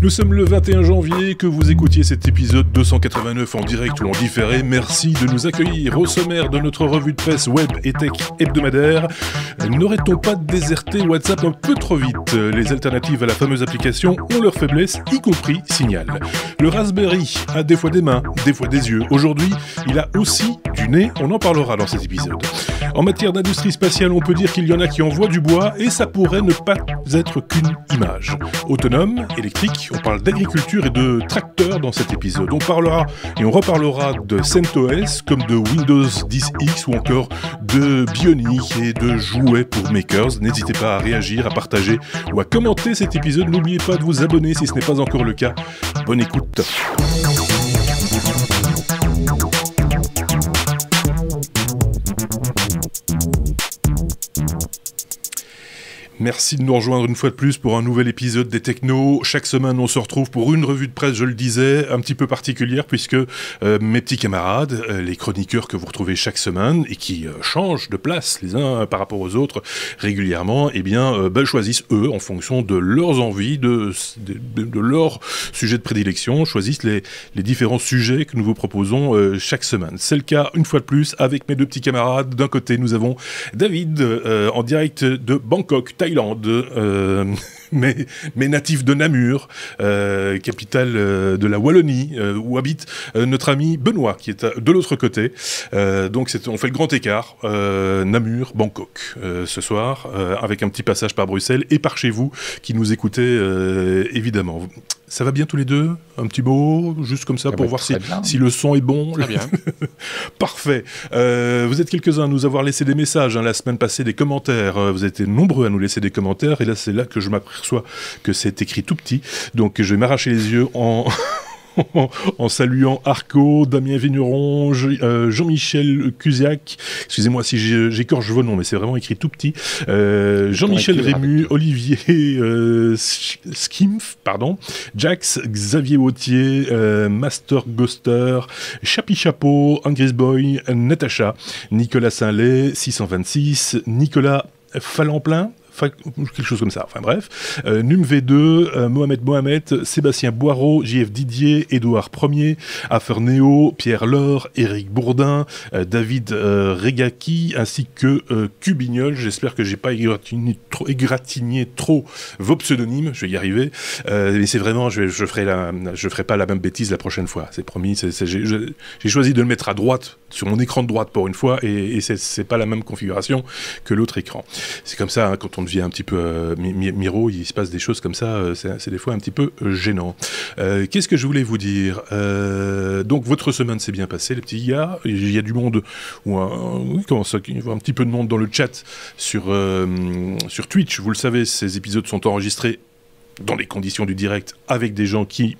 Nous sommes le 21 janvier, que vous écoutiez cet épisode 289 en direct ou en différé. Merci de nous accueillir au sommaire de notre revue de presse web et tech hebdomadaire. N'aurait-on pas déserté WhatsApp un peu trop vite? Les alternatives à la fameuse application ont leurs faiblesses, y compris Signal. Le Raspberry a des fois des mains, des fois des yeux. Aujourd'hui, il a aussi du nez, on en parlera dans cet épisode. En matière d'industrie spatiale, on peut dire qu'il y en a qui envoient du bois et ça pourrait ne pas être qu'une image. Autonome, électrique, on parle d'agriculture et de tracteurs dans cet épisode. On parlera et on reparlera de CentOS comme de Windows 10X ou encore de Bionic et de jouets pour makers. N'hésitez pas à réagir, à partager ou à commenter cet épisode. N'oubliez pas de vous abonner si ce n'est pas encore le cas. Bonne écoute. Merci de nous rejoindre une fois de plus pour un nouvel épisode des Technos. Chaque semaine, on se retrouve pour une revue de presse, je le disais, un petit peu particulière puisque mes petits camarades, les chroniqueurs que vous retrouvez chaque semaine et qui changent de place les uns par rapport aux autres régulièrement, choisissent eux, en fonction de leurs envies, de leur sujet de prédilection, choisissent les différents sujets que nous vous proposons chaque semaine. C'est le cas, une fois de plus, avec mes deux petits camarades. D'un côté, nous avons David, en direct de Bangkok, Thaïlande, mais natif de Namur, capitale de la Wallonie, où habite notre ami Benoît, qui est de l'autre côté. Donc on fait le grand écart, Namur, Bangkok, ce soir, avec un petit passage par Bruxelles et par chez vous, qui nous écoutez évidemment. Ça va bien tous les deux? Un petit mot, juste comme ça, pour voir si le son est bon. Très bien. Parfait. Vous êtes quelques-uns à nous avoir laissé des messages la semaine passée, des commentaires. Vous êtes nombreux à nous laisser des commentaires. Et là, c'est là que je m'aperçois que c'est écrit tout petit. Donc, je vais m'arracher les yeux en saluant Arco, Damien Vigneron, Jean-Michel Cusiac, excusez-moi si j'écorche vos noms, mais c'est vraiment écrit tout petit, Jean-Michel Rému, Olivier Skimf, Jax, Xavier Wautier, Master Ghoster, Chapi Chapeau, Angris Boy, Natacha, Nicolas Saint-Lay, 626, Nicolas Falemplin, quelque chose comme ça, enfin bref, Num V2, Mohamed, Sébastien Boireau, JF Didier, Édouard Ier, Aferneo, Pierre Laure, Éric Bourdin, David Regaki, ainsi que Cubignol. J'espère que j'ai pas égratigné trop vos pseudonymes, je vais y arriver, mais c'est vraiment, je ferai pas la même bêtise la prochaine fois, c'est promis. J'ai choisi de le mettre à droite, sur mon écran de droite pour une fois, et c'est pas la même configuration que l'autre écran. C'est comme ça, quand on devient un petit peu miro, il se passe des choses comme ça, c'est des fois un petit peu gênant. Qu'est-ce que je voulais vous dire? Donc votre semaine s'est bien passée, les petits gars. Il y a du monde, il y a un petit peu de monde dans le chat sur Twitch. Vous le savez, ces épisodes sont enregistrés dans les conditions du direct avec des gens qui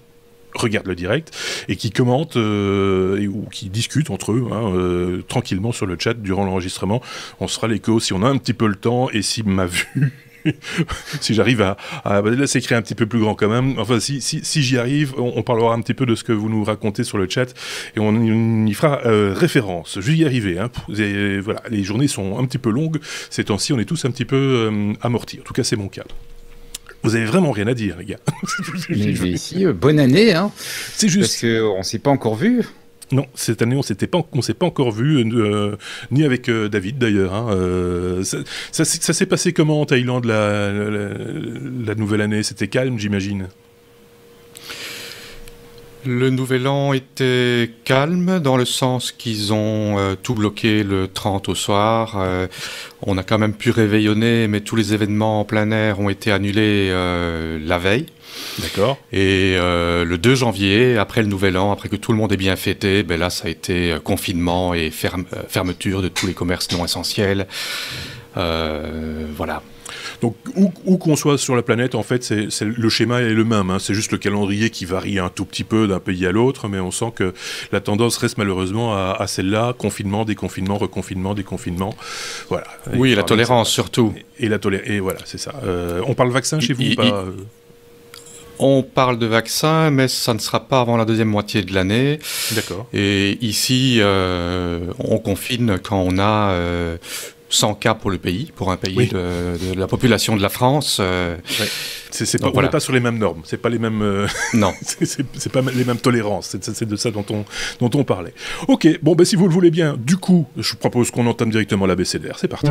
regardent le direct et qui commentent ou qui discutent entre eux tranquillement sur le chat durant l'enregistrement. On se fera l'écho si on a un petit peu le temps et si ma vue si j'arrive à là c'est écrit un petit peu plus grand quand même, enfin si j'y arrive, on parlera un petit peu de ce que vous nous racontez sur le chat et on y fera référence. Je vais y arriver, et voilà, les journées sont un petit peu longues ces temps-ci, on est tous un petit peu amortis, en tout cas c'est mon cas. Vous avez vraiment rien à dire, les gars. Mais ici, bonne année, C'est juste. Parce qu'on ne s'est pas encore vu. Non, cette année, on s'est pas encore vu, ni avec David d'ailleurs. Ça s'est passé comment en Thaïlande, la nouvelle année? C'était calme, j'imagine. Le nouvel an était calme dans le sens qu'ils ont tout bloqué le 30 au soir. On a quand même pu réveillonner, mais tous les événements en plein air ont été annulés la veille. D'accord. Et le 2 janvier, après le nouvel an, après que tout le monde ait bien fêté, là ça a été confinement et fermeture de tous les commerces non essentiels. Voilà. Donc, où qu'on soit sur la planète, en fait, le schéma est le même. C'est juste le calendrier qui varie un tout petit peu d'un pays à l'autre, mais on sent que la tendance reste malheureusement à celle-là, confinement, déconfinement, reconfinement, déconfinement. Voilà. Oui, et la tolérance surtout. Et voilà, c'est ça. On parle vaccin chez vous ou pas On parle de vaccin, mais ça ne sera pas avant la deuxième moitié de l'année. D'accord. Et ici, on confine quand on a 100 cas pour le pays, pour un pays de la population de la France. Ouais. On n'est pas sur les mêmes normes, c'est pas les mêmes. Non. c'est pas les mêmes tolérances. C'est de ça dont on parlait. Ok, bon, si vous le voulez bien, du coup, je propose qu'on entame directement l'abécédaire. C'est parti.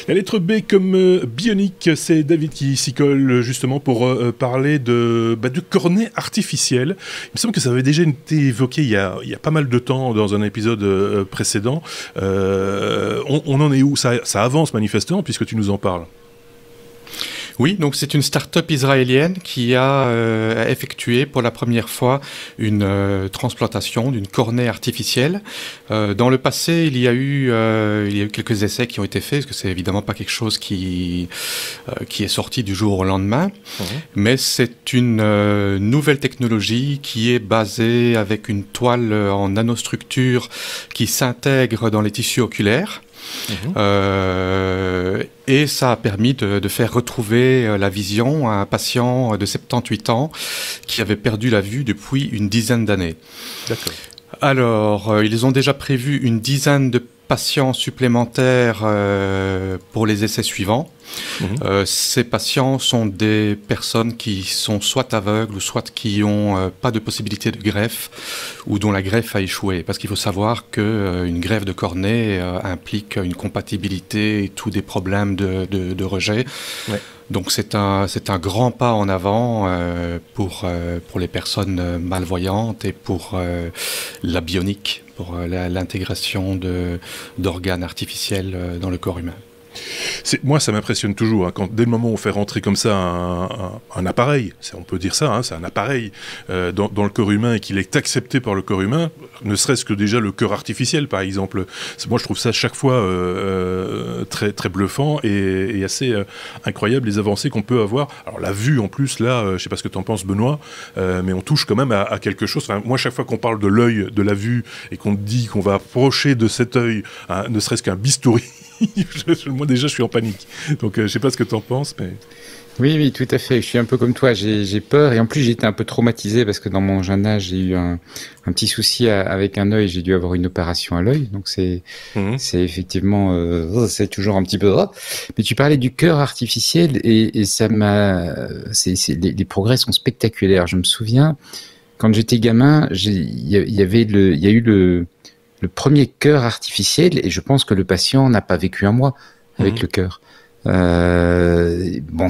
La lettre B comme bionique, c'est David qui s'y colle justement pour parler de cornet artificiel. Il me semble que ça avait déjà été évoqué il y a pas mal de temps dans un épisode précédent. On en est où ? Ça avance manifestement puisque tu nous en parles. Oui, donc c'est une start-up israélienne qui a effectué pour la première fois une transplantation d'une cornée artificielle. Dans le passé, il y a eu quelques essais qui ont été faits, parce que c'est évidemment pas quelque chose qui est sorti du jour au lendemain, mais c'est une nouvelle technologie qui est basée avec une toile en nanostructure qui s'intègre dans les tissus oculaires. Et ça a permis de faire retrouver la vision à un patient de 78 ans qui avait perdu la vue depuis une dizaine d'années. D'accord. Alors, ils ont déjà prévu une dizaine de patients supplémentaires pour les essais suivants. Ces patients sont des personnes qui sont soit aveugles ou soit qui n'ont pas de possibilité de greffe ou dont la greffe a échoué. Parce qu'il faut savoir qu'une greffe de cornée implique une compatibilité et tous des problèmes de rejet. Ouais. Donc c'est un grand pas en avant pour les personnes malvoyantes et pour la bionique, pour l'intégration d'organes artificiels dans le corps humain. Moi, ça m'impressionne toujours, dès le moment où on fait rentrer comme ça un appareil, on peut dire ça, c'est un appareil dans le corps humain et qu'il est accepté par le corps humain, ne serait-ce que déjà le cœur artificiel, par exemple. Moi, je trouve ça chaque fois très, très bluffant et assez incroyable, les avancées qu'on peut avoir. Alors, la vue, en plus, là, je ne sais pas ce que tu en penses, Benoît, mais on touche quand même à quelque chose. Enfin, moi, chaque fois qu'on parle de l'œil, de la vue, et qu'on dit qu'on va approcher de cet œil, ne serait-ce qu'un bistouri, moi déjà je suis en panique, donc je sais pas ce que tu en penses, mais... Oui, tout à fait, je suis un peu comme toi, j'ai peur, et en plus j'ai été un peu traumatisé parce que dans mon jeune âge j'ai eu un petit souci avec un œil, j'ai dû avoir une opération à l'œil, donc c'est effectivement c'est toujours un petit peu mais tu parlais du cœur artificiel et ça les progrès sont spectaculaires. Je me souviens quand j'étais gamin, il y a eu le premier cœur artificiel, et je pense que le patient n'a pas vécu un mois avec le cœur.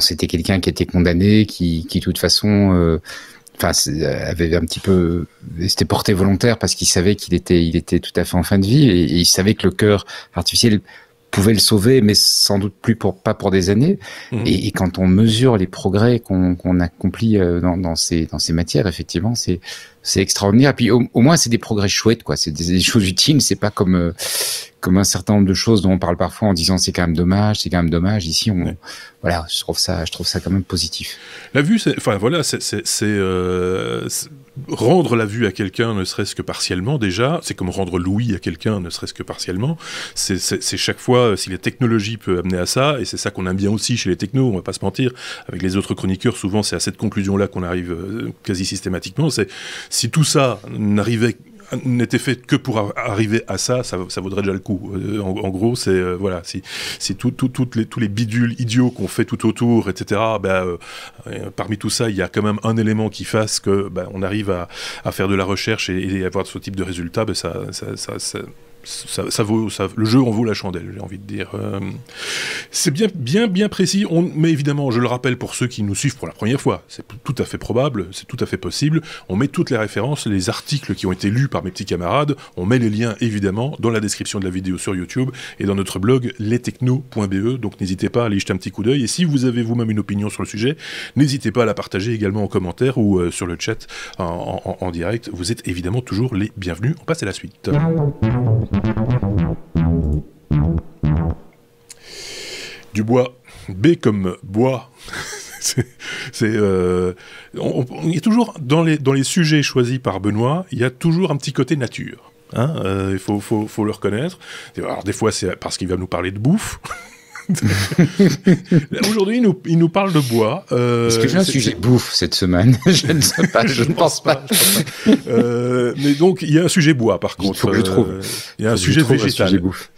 C'était quelqu'un qui était condamné, qui de toute façon, avait un petit peu, c'était porté volontaire parce qu'il savait qu'il était tout à fait en fin de vie, et il savait que le cœur artificiel pouvait le sauver, mais sans doute pas pour des années. Et quand on mesure les progrès qu'on accomplit dans ces matières, effectivement, c'est extraordinaire. Et puis au moins c'est des progrès chouettes, quoi. C'est des choses utiles. C'est pas comme un certain nombre de choses dont on parle parfois en disant c'est quand même dommage. Ici, voilà, je trouve ça quand même positif. La vue, c'est rendre la vue à quelqu'un, ne serait-ce que partiellement déjà. C'est comme rendre l'ouïe à quelqu'un, ne serait-ce que partiellement. C'est chaque fois, si la technologie peut amener à ça, et c'est ça qu'on aime bien aussi chez les technos, on va pas se mentir. Avec les autres chroniqueurs, souvent c'est à cette conclusion-là qu'on arrive quasi systématiquement. C'est si tout ça n'était fait que pour arriver à ça vaudrait déjà le coup. En gros, c'est voilà, si tous les bidules idiots qu'on fait tout autour, etc. Parmi tout ça, il y a quand même un élément qui fasse que on arrive à faire de la recherche et avoir ce type de résultat. Le jeu en vaut la chandelle, j'ai envie de dire. C'est bien précis, mais évidemment, je le rappelle pour ceux qui nous suivent pour la première fois, c'est tout à fait probable, c'est tout à fait possible. On met toutes les références, les articles qui ont été lus par mes petits camarades, on met les liens évidemment dans la description de la vidéo sur YouTube et dans notre blog lestechno.be, donc n'hésitez pas à aller jeter un petit coup d'œil. Et si vous avez vous-même une opinion sur le sujet, n'hésitez pas à la partager également en commentaire ou sur le chat en direct. Vous êtes évidemment toujours les bienvenus. On passe à la suite. Du bois, B comme bois. Il y a toujours dans les sujets choisis par Benoît, il y a toujours un petit côté nature. Il faut le reconnaître. Alors des fois c'est parce qu'il va nous parler de bouffe. Aujourd'hui, il nous parle de bois. Est-ce que j'ai un sujet bouffe cette semaine? Je ne sais pas, je ne pense pas. Mais donc, il y a un sujet bois, par contre. Il faut que je trouve. Il y a un sujet végétal. Un sujet bouffe.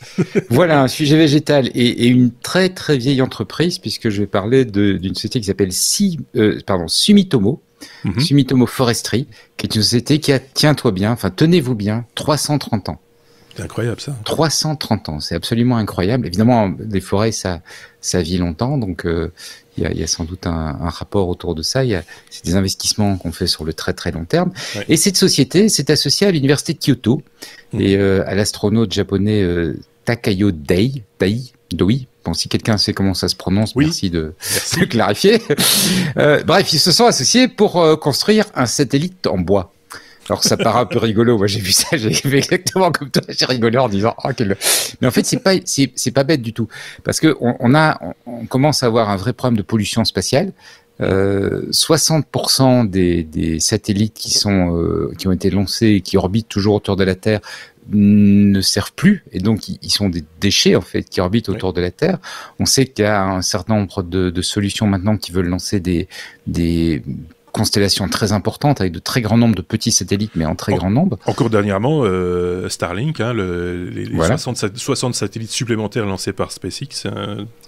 Voilà, un sujet végétal et une très très vieille entreprise, puisque je vais parler d'une société qui s'appelle Sumitomo. Sumitomo Forestry, qui est une société qui a, tiens-toi bien, enfin tenez-vous bien, 330 ans. C'est incroyable ça. 330 ans, c'est absolument incroyable. Évidemment, les forêts, ça vit longtemps, donc il y a sans doute un rapport autour de ça. C'est des investissements qu'on fait sur le très très long terme. Ouais. Et cette société s'est associée à l'université de Kyoto et à l'astronaute japonais Takayo Doi. Bon, si quelqu'un sait comment ça se prononce, merci de clarifier. Bref, ils se sont associés pour construire un satellite en bois. Alors ça paraît un peu rigolo. Moi j'ai vu ça, j'ai fait exactement comme toi. J'ai rigolé en disant mais en fait c'est pas bête du tout parce que on commence à avoir un vrai problème de pollution spatiale. 60% des satellites qui ont été lancés et qui orbitent toujours autour de la Terre ne servent plus et donc ils sont des déchets en fait qui orbitent autour de la Terre. On sait qu'il y a un certain nombre de solutions maintenant qui veulent lancer des constellations très importantes avec de très grands nombres de petits satellites, mais en très grand nombre. Encore dernièrement, Starlink, les 60 satellites supplémentaires lancés par SpaceX.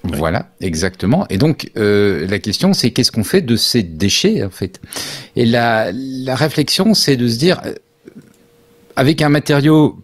Voilà, exactement. Et donc, la question, c'est qu'est-ce qu'on fait de ces déchets, en fait? Et la réflexion, c'est de se dire, avec un matériau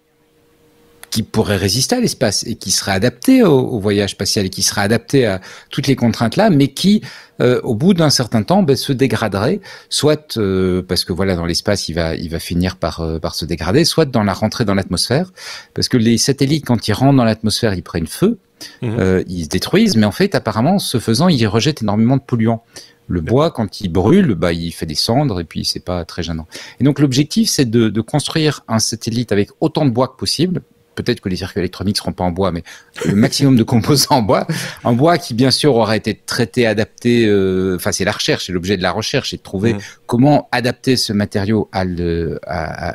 qui pourrait résister à l'espace et qui serait adapté au voyage spatial et qui serait adapté à toutes les contraintes-là, mais qui, au bout d'un certain temps, se dégraderait, soit parce que voilà, dans l'espace, il va finir par se dégrader, soit dans la rentrée dans l'atmosphère, parce que les satellites, quand ils rentrent dans l'atmosphère, ils prennent feu, ils se détruisent, mais en fait, apparemment, ce faisant, ils rejettent énormément de polluants. Le bois, quand il brûle, il fait des cendres et puis c'est pas très gênant. Et donc l'objectif, c'est de construire un satellite avec autant de bois que possible. Peut-être que les circuits électroniques seront pas en bois, mais le maximum de composants en bois qui bien sûr aura été traité, adapté. Enfin, c'est la recherche, c'est l'objet de la recherche, c'est de trouver comment adapter ce matériau à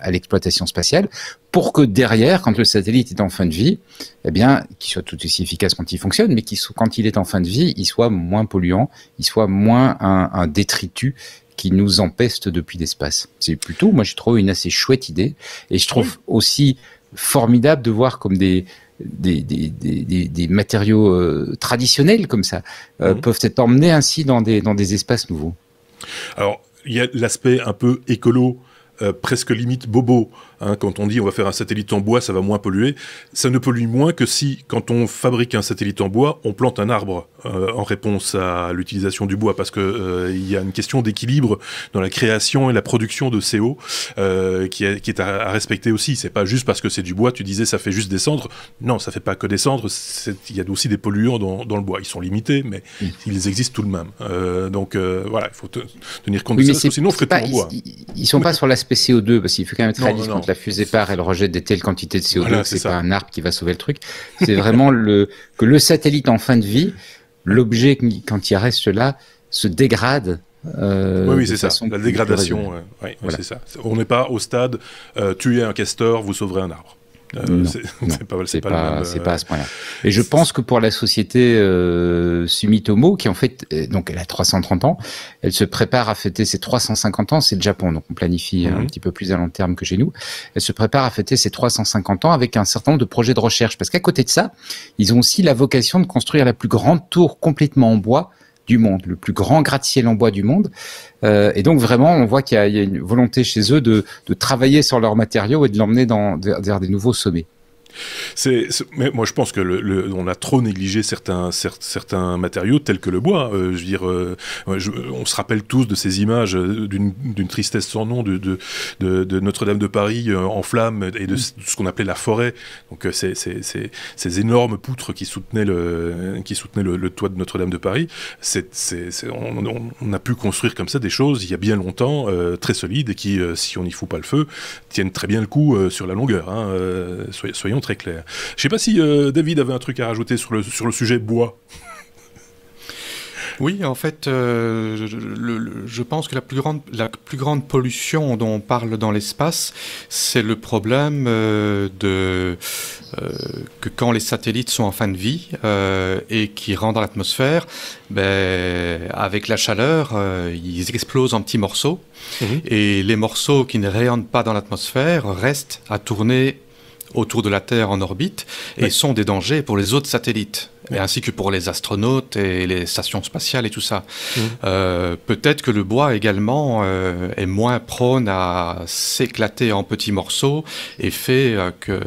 l'exploitation spatiale pour que derrière, quand le satellite est en fin de vie, eh bien, qu'il soit tout aussi efficace quand il fonctionne, mais quand il est en fin de vie, il soit moins polluant, il soit moins un détritus qui nous empeste depuis l'espace. C'est plutôt, moi, je trouve une assez chouette idée, et je trouve aussi formidable de voir comme des matériaux traditionnels comme ça peuvent être emmenés ainsi dans des espaces nouveaux. Alors, il y a l'aspect un peu écolo, presque limite bobo. Quand on dit on va faire un satellite en bois, ça va moins polluer. Ça ne pollue moins que si, quand on fabrique un satellite en bois, on plante un arbre en réponse à l'utilisation du bois, parce que il y a une question d'équilibre dans la création et la production de CO qui est à respecter aussi. C'est pas juste parce que c'est du bois, tu disais ça fait juste des cendres. Non, ça fait pas que des cendres. Il y a aussi des polluants dans le bois. Ils sont limités, mais ils existent tout de même. Donc voilà, il faut tenir compte de ça. Sinon, on ferait tout en bois. Ils sont pas sur l'aspect CO2, parce qu'il faut quand même être réaliste. Quand la fusée part, elle rejette des telles quantités de CO2, voilà, c'est pas un arbre qui va sauver le truc. C'est vraiment que le satellite en fin de vie, l'objet, quand il reste là, se dégrade. Oui, c'est ça. La dégradation, voilà. C'est ça. On n'est pas au stade tuer un castor, vous sauverez un arbre. C'est pas à ce point-là. Et je pense que pour la société Sumitomo, qui en fait, donc elle a 330 ans, elle se prépare à fêter ses 350 ans, c'est le Japon, donc on planifie un petit peu plus à long terme que chez nous. Elle se prépare à fêter ses 350 ans avec un certain nombre de projets de recherche, parce qu'à côté de ça, ils ont aussi la vocation de construire la plus grande tour complètement en bois du monde, le plus grand gratte-ciel en bois du monde. Et donc vraiment, on voit qu'il y a une volonté chez eux de travailler sur leurs matériaux et de l'emmener vers des nouveaux sommets. Mais moi je pense que on a trop négligé certains matériaux tels que le bois. Je veux dire, on se rappelle tous de ces images d'une tristesse sans nom de Notre-Dame de Paris en flammes et de ce qu'on appelait la forêt. Donc ces énormes poutres qui soutenaient le toit de Notre-Dame de Paris. On a pu construire comme ça des choses il y a bien longtemps, très solides, et qui, si on n'y fout pas le feu, tiennent très bien le coup sur la longueur. Soyons très clair. Je ne sais pas si David avait un truc à rajouter sur le sujet bois. Oui, en fait, je pense que la plus grande pollution dont on parle dans l'espace, c'est le problème que quand les satellites sont en fin de vie et qui rentrent dans l'atmosphère, avec la chaleur, ils explosent en petits morceaux. Et les morceaux qui ne rayonnent pas dans l'atmosphère restent à tourner autour de la Terre en orbite et sont des dangers pour les autres satellites, et ainsi que pour les astronautes et les stations spatiales et tout ça. Peut-être que le bois également est moins prône à s'éclater en petits morceaux et fait que...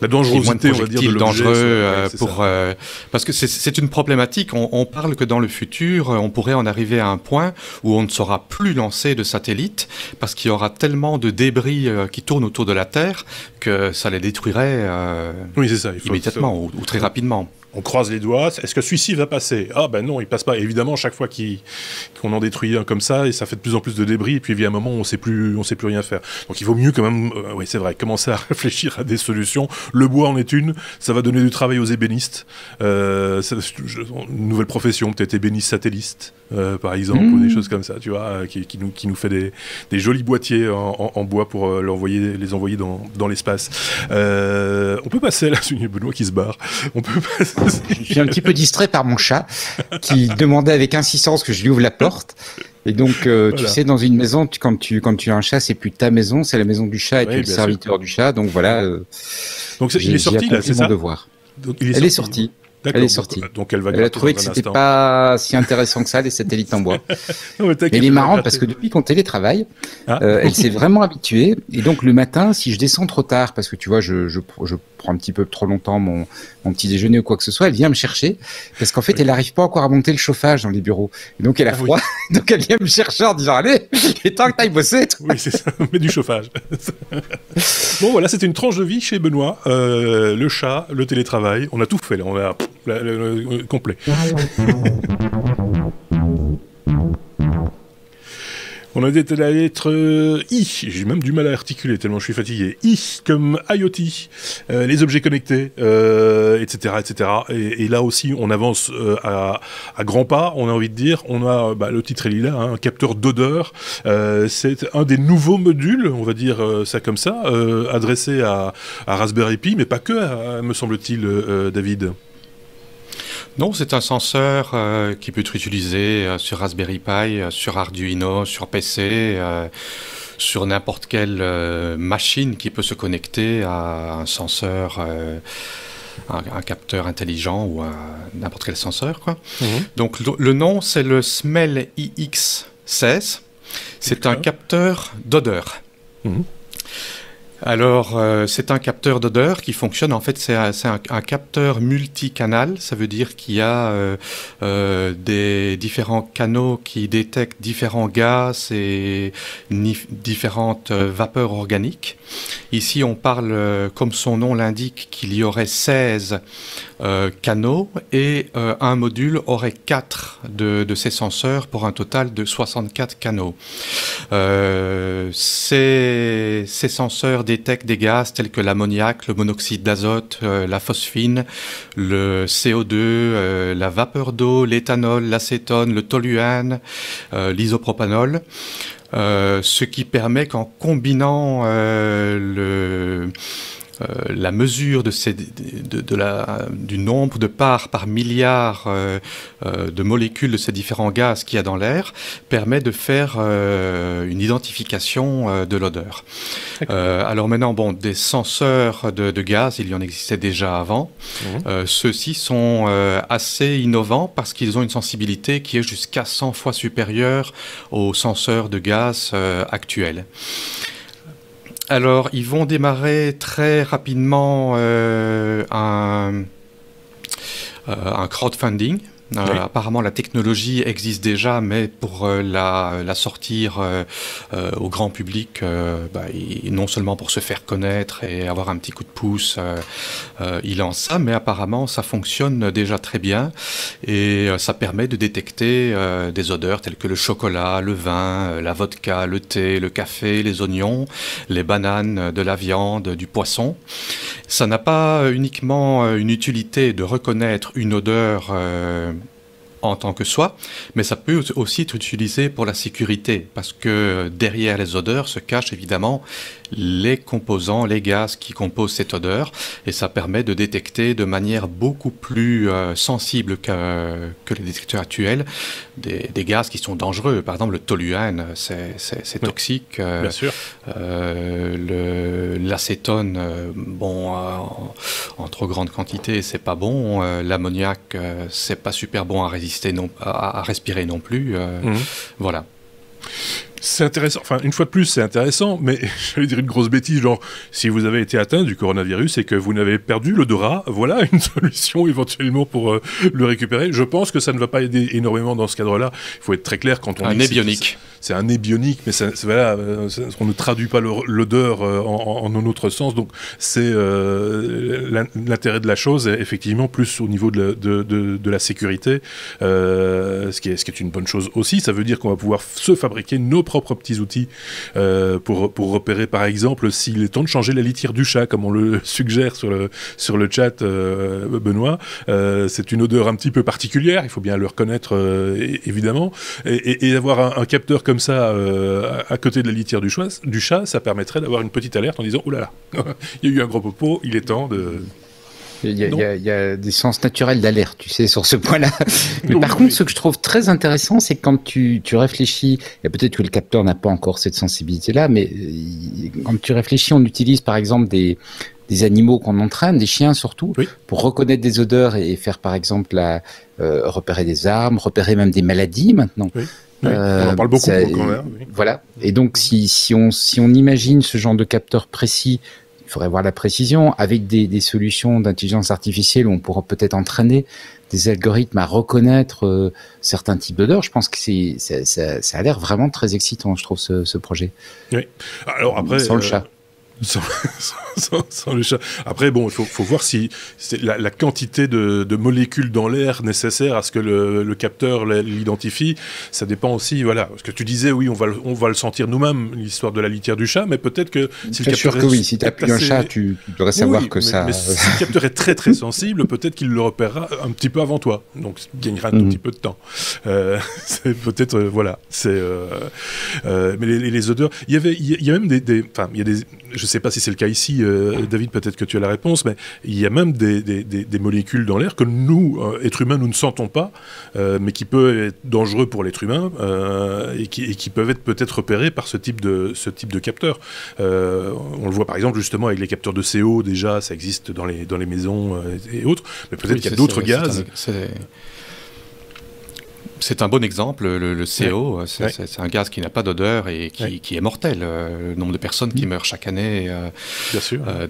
La dangerosité, on va dire, de l'objet. Dangereux parce que c'est une problématique. On parle que dans le futur, on pourrait en arriver à un point où on ne saura plus lancer de satellites parce qu'il y aura tellement de débris qui tournent autour de la Terre que ça les détruirait immédiatement ou très rapidement. On croise les doigts. Est-ce que celui-ci va passer? Ah ben non, il passe pas. Évidemment, chaque fois qu'on en détruit un comme ça, et ça fait de plus en plus de débris, et puis il y a un moment où on sait plus rien faire. Donc il vaut mieux quand même, oui c'est vrai, commencer à réfléchir à des solutions. Le bois en est une. Ça va donner du travail aux ébénistes. Une nouvelle profession, peut-être ébéniste satelliste, par exemple, ou des choses comme ça, tu vois, qui nous fait des jolis boîtiers en bois pour les envoyer dans l'espace. On peut passer là, c'est Benoît qui se barre. On peut passer. Je suis un petit peu distrait par mon chat qui demandait avec insistance que je lui ouvre la porte. Et donc, voilà. Tu sais, dans une maison, quand tu as un chat, c'est plus ta maison, c'est la maison du chat et tu es le serviteur du chat. Donc voilà. Donc il est sorti là, c'est ça? Elle est sortie. Elle est sortie. Donc elle a trouvé que c'était pas si intéressant que ça, les satellites en bois. Mais elle est marrante parce que depuis qu'on télétravaille, elle s'est vraiment habituée. Et donc le matin, si je descends trop tard, parce que tu vois, je prends un petit peu trop longtemps mon petit déjeuner ou quoi que ce soit, elle vient me chercher parce qu'en fait, elle n'arrive pas encore à monter le chauffage dans les bureaux. Et donc elle a froid. Donc elle vient me chercher en disant allez, il est temps que t'ailles bosser. Toi. Oui, c'est ça. Mais du chauffage. Bon, voilà, c'était une tranche de vie chez Benoît. Le chat, le télétravail, on a tout fait là. On a le complet. On a été la lettre I, j'ai même du mal à articuler tellement je suis fatigué. I comme IoT, les objets connectés, etc., etc. Et là aussi, on avance à grands pas, on a envie de dire. On a, le titre est là, un capteur d'odeur. C'est un des nouveaux modules, on va dire ça comme ça, adressé à Raspberry Pi, mais pas que, me semble-t-il, David. Non, c'est un senseur qui peut être utilisé sur Raspberry Pi, sur Arduino, sur PC, sur n'importe quelle machine qui peut se connecter à un senseur, un capteur intelligent ou n'importe quel senseur, quoi. Donc le nom, c'est le SMEL iX16. C'est un capteur d'odeur. Alors, c'est un capteur d'odeur qui fonctionne, en fait, c'est un capteur multicanal, ça veut dire qu'il y a des différents canaux qui détectent différents gaz et différentes vapeurs organiques. Ici, on parle, comme son nom l'indique, qu'il y aurait 16 canaux et un module aurait 4 de ces senseurs pour un total de 64 canaux. Ces senseurs détectent des gaz tels que l'ammoniac, le monoxyde d'azote, la phosphine, le CO2, la vapeur d'eau, l'éthanol, l'acétone, le toluène, l'isopropanol. Ce qui permet qu'en combinant la mesure du nombre de parts par milliard de molécules de ces différents gaz qu'il y a dans l'air permet de faire une identification de l'odeur. Alors maintenant, des senseurs de gaz, il y en existait déjà avant. Ceux-ci sont assez innovants parce qu'ils ont une sensibilité qui est jusqu'à 100 fois supérieure aux senseurs de gaz actuels. Alors, ils vont démarrer très rapidement un crowdfunding. Apparemment, la technologie existe déjà, mais pour la sortir au grand public, et non seulement pour se faire connaître et avoir un petit coup de pouce, il lance ça, mais apparemment, ça fonctionne déjà très bien et ça permet de détecter des odeurs telles que le chocolat, le vin, la vodka, le thé, le café, les oignons, les bananes, de la viande, du poisson. Ça n'a pas uniquement une utilité de reconnaître une odeur en tant que soi, mais ça peut aussi être utilisé pour la sécurité, parce que derrière les odeurs se cachent évidemment les composants, les gaz qui composent cette odeur, et ça permet de détecter de manière beaucoup plus sensible que les détecteurs actuels des gaz qui sont dangereux. Par exemple, le toluène, c'est toxique. Bien sûr. L'acétone, en trop grande quantité, c'est pas bon. L'ammoniac, c'est pas super bon à respirer non plus. Voilà. C'est intéressant, enfin une fois de plus c'est intéressant, mais j'allais dire une grosse bêtise, genre si vous avez été atteint du coronavirus et que vous n'avez perdu l'odorat, voilà une solution éventuellement pour le récupérer. Je pense que ça ne va pas aider énormément dans ce cadre-là, il faut être très clair quand on dit... Un nez bionique. C'est un nez bionique, mais voilà, on ne traduit pas l'odeur en un autre sens, donc c'est l'intérêt de la chose, effectivement, plus au niveau de la sécurité, ce qui est une bonne chose aussi. Ça veut dire qu'on va pouvoir se fabriquer nos propres petits outils pour repérer, par exemple, s'il est temps de changer la litière du chat, comme on le suggère sur le chat, Benoît. C'est une odeur un petit peu particulière, il faut bien le reconnaître, évidemment, et avoir un capteur comme ça à côté de la litière du chat, ça permettrait d'avoir une petite alerte en disant « Oh là là, il y a eu un gros popo, il est temps de... » Il y a des sens naturels d'alerte, tu sais, sur ce point-là. Mais par contre, ce que je trouve très intéressant, c'est que quand tu réfléchis, et peut-être que le capteur n'a pas encore cette sensibilité-là, mais quand tu réfléchis, on utilise par exemple des animaux qu'on entraîne, des chiens surtout, pour reconnaître des odeurs et faire par exemple repérer des armes, repérer même des maladies maintenant. Oui. On en parle beaucoup quand même. Oui. Voilà. Et donc, si on imagine ce genre de capteur précis, il faudrait voir la précision, avec des solutions d'intelligence artificielle où on pourra peut-être entraîner des algorithmes à reconnaître certains types d'odeurs. Je pense que ça a l'air vraiment très excitant, je trouve, ce projet. Oui. Alors après... Sans le chat. Sans le chat. Après, bon, il faut voir si c'est la quantité de molécules dans l'air nécessaire à ce que le capteur l'identifie. Ça dépend aussi, voilà. Parce que tu disais, oui, on va le sentir nous-mêmes, l'histoire de la litière du chat, mais peut-être que si le capteur si tu appuies un chat, tu devrais savoir que ça... Mais si le capteur est très très sensible, peut-être qu'il le repérera un petit peu avant toi. Donc, il gagnera un tout petit peu de temps. C'est peut-être, voilà. Mais les odeurs... Il y a même enfin, il y a des... Je ne sais pas si c'est le cas ici, David, peut-être que tu as la réponse, mais il y a même des molécules dans l'air que nous, êtres humains, nous ne sentons pas, mais qui peuvent être dangereux pour l'être humain et qui peuvent être peut-être repérés par ce type de capteur. On le voit par exemple justement avec les capteurs de CO, déjà, ça existe dans les maisons et autres, mais peut-être qu'il y a d'autres gaz. C'est un bon exemple, le CO, c'est un gaz qui n'a pas d'odeur et qui est mortel. Le nombre de personnes qui meurent chaque année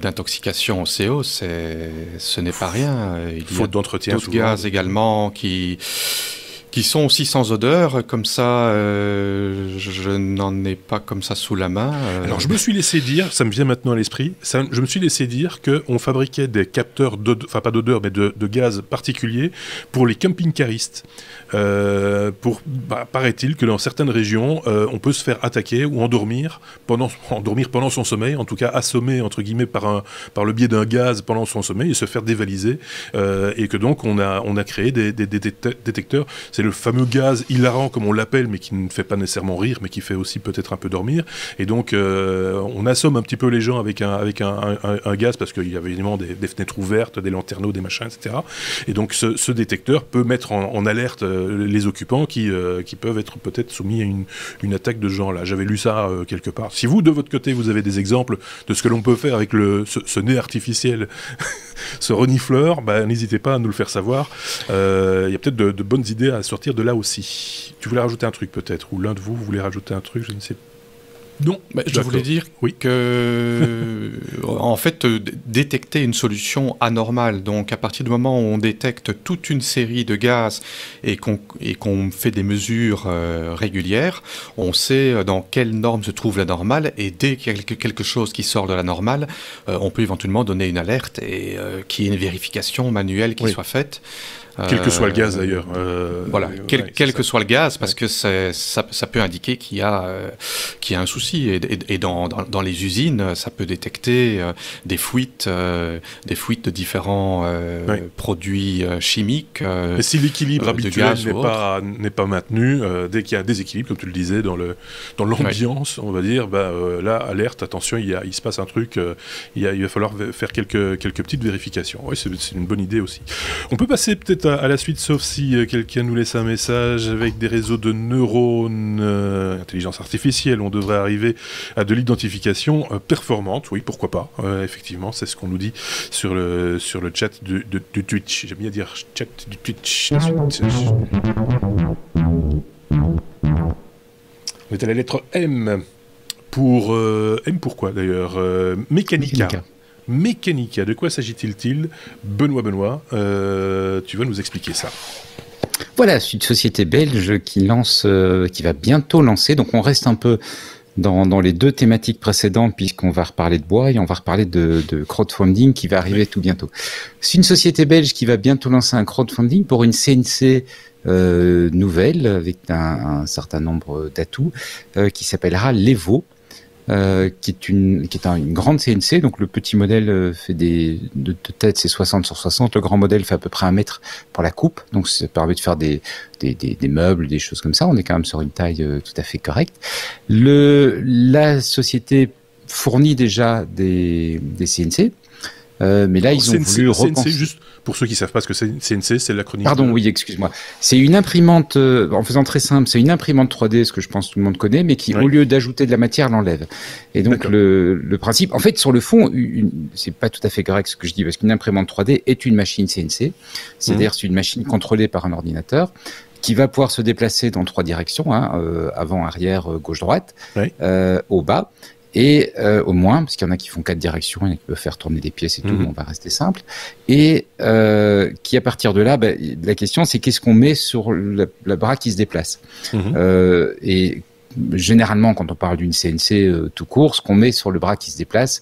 d'intoxication au CO, ce n'est pas rien. Il Faute d'entretien. D'autres gaz également qui sont aussi sans odeur, comme ça, je n'en ai pas comme ça sous la main. Alors je me suis laissé dire, ça me vient maintenant à l'esprit, je me suis laissé dire qu'on fabriquait des capteurs, enfin pas d'odeur, mais de gaz particuliers pour les camping-caristes. Paraît-il que dans certaines régions, on peut se faire attaquer ou endormir pendant son sommeil, en tout cas assommé entre guillemets par le biais d'un gaz pendant son sommeil et se faire dévaliser, et que donc on a créé des détecteurs. C'est le fameux gaz hilarant comme on l'appelle, mais qui ne fait pas nécessairement rire, mais qui fait aussi peut-être un peu dormir. Et donc on assomme un petit peu les gens avec un gaz parce qu'il y avait évidemment des fenêtres ouvertes, des lanterneaux, des machins, etc. Et donc ce détecteur peut mettre en alerte les occupants qui peuvent être peut-être soumis à une attaque de ce genre-là. J'avais lu ça quelque part. Si vous, de votre côté, vous avez des exemples de ce que l'on peut faire avec ce nez artificiel, ce renifleur, n'hésitez pas à nous le faire savoir. Il y a peut-être de bonnes idées à sortir de là aussi. Tu voulais rajouter un truc peut-être, ou l'un de vous voulait rajouter un truc, je ne sais pas. Non. Je voulais dire que, en fait, détecter une solution anormale, donc à partir du moment où on détecte toute une série de gaz et qu'on fait des mesures régulières, on sait dans quelle norme se trouve la normale, et dès qu'il y a quelque chose qui sort de la normale, on peut éventuellement donner une alerte et qu'il y ait une vérification manuelle qui soit faite. Quel que soit le gaz d'ailleurs. Voilà, quel que soit le gaz, parce que ça peut indiquer qu'il y a un souci. aussi. Et dans les usines, ça peut détecter des fuites de différents produits chimiques. Mais si l'équilibre habituel n'est pas maintenu, dès qu'il y a un déséquilibre, comme tu le disais, dans l'ambiance, on va dire, là, alerte, attention, il se passe un truc, il va falloir faire quelques petites vérifications. Oui, c'est une bonne idée aussi. On peut passer peut-être à la suite, sauf si quelqu'un nous laisse un message. Avec des réseaux de neurones, intelligence artificielle, on devrait arriver à de l'identification performante. Oui, pourquoi pas. Effectivement, c'est ce qu'on nous dit sur le chat du Twitch. J'aime bien dire chat du Twitch. On est à la lettre M. M pourquoi d'ailleurs Mécanica. Mécanica, de quoi s'agit-il? Benoît, tu vas nous expliquer ça. Voilà, c'est une société belge qui va bientôt lancer. Donc on reste un peu dans les deux thématiques précédentes, puisqu'on va reparler de bois et on va reparler de crowdfunding qui va arriver tout bientôt. C'est une société belge qui va bientôt lancer un crowdfunding pour une CNC nouvelle avec un certain nombre d'atouts qui s'appellera l'Evo. Qui est une grande CNC. Donc le petit modèle fait de tête, c'est 60 sur 60. Le grand modèle fait à peu près 1 mètre pour la coupe. Donc ça permet de faire des meubles, des choses comme ça. On est quand même sur une taille tout à fait correcte. La société fournit déjà des CNC. Mais là, ils ont voulu repenser. CNC, juste pour ceux qui ne savent pas ce que c'est CNC, c'est l'acronyme. Pardon, oui, excuse-moi. C'est une imprimante, en faisant très simple, c'est une imprimante 3D, ce que je pense tout le monde connaît, mais qui, au lieu d'ajouter de la matière, l'enlève. Et donc, le principe, en fait, sur le fond, c'est pas tout à fait correct ce que je dis, parce qu'une imprimante 3D est une machine CNC. C'est-à-dire, c'est une machine contrôlée par un ordinateur qui va pouvoir se déplacer dans 3 directions, avant, arrière, gauche, droite, au bas. Et au moins, parce qu'il y en a qui font 4 directions, il y en a qui peuvent faire tourner des pièces et tout, on va rester simple. Et qui à partir de là, la question c'est qu'est-ce qu'on met sur le bras qui se déplace. Et généralement, quand on parle d'une CNC tout court, ce qu'on met sur le bras qui se déplace,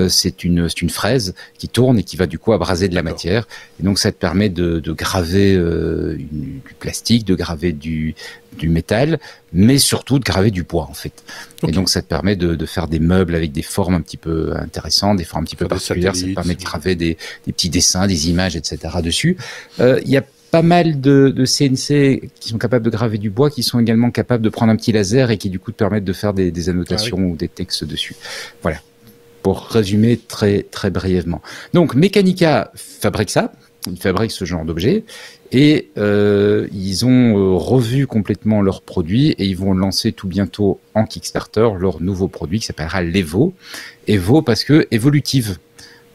c'est une fraise qui tourne et qui va du coup abraser de la matière. Et donc ça te permet de graver du plastique, de graver du métal, mais surtout de graver du bois en fait. Et donc ça te permet de faire des meubles avec des formes un petit peu intéressantes, des formes un petit peu particulières. Ça te permet de graver des petits dessins, des images, etc. dessus. Il y a pas mal de CNC qui sont capables de graver du bois, qui sont également capables de prendre un petit laser et qui du coup te permettent de faire des annotations ou des textes dessus. Voilà. Pour résumer très très brièvement. Donc Mécanica fabrique ça, ils fabriquent ce genre d'objet et ils ont revu complètement leurs produits et ils vont lancer tout bientôt en Kickstarter leur nouveau produit qui s'appellera l'Evo. Evo parce que évolutive.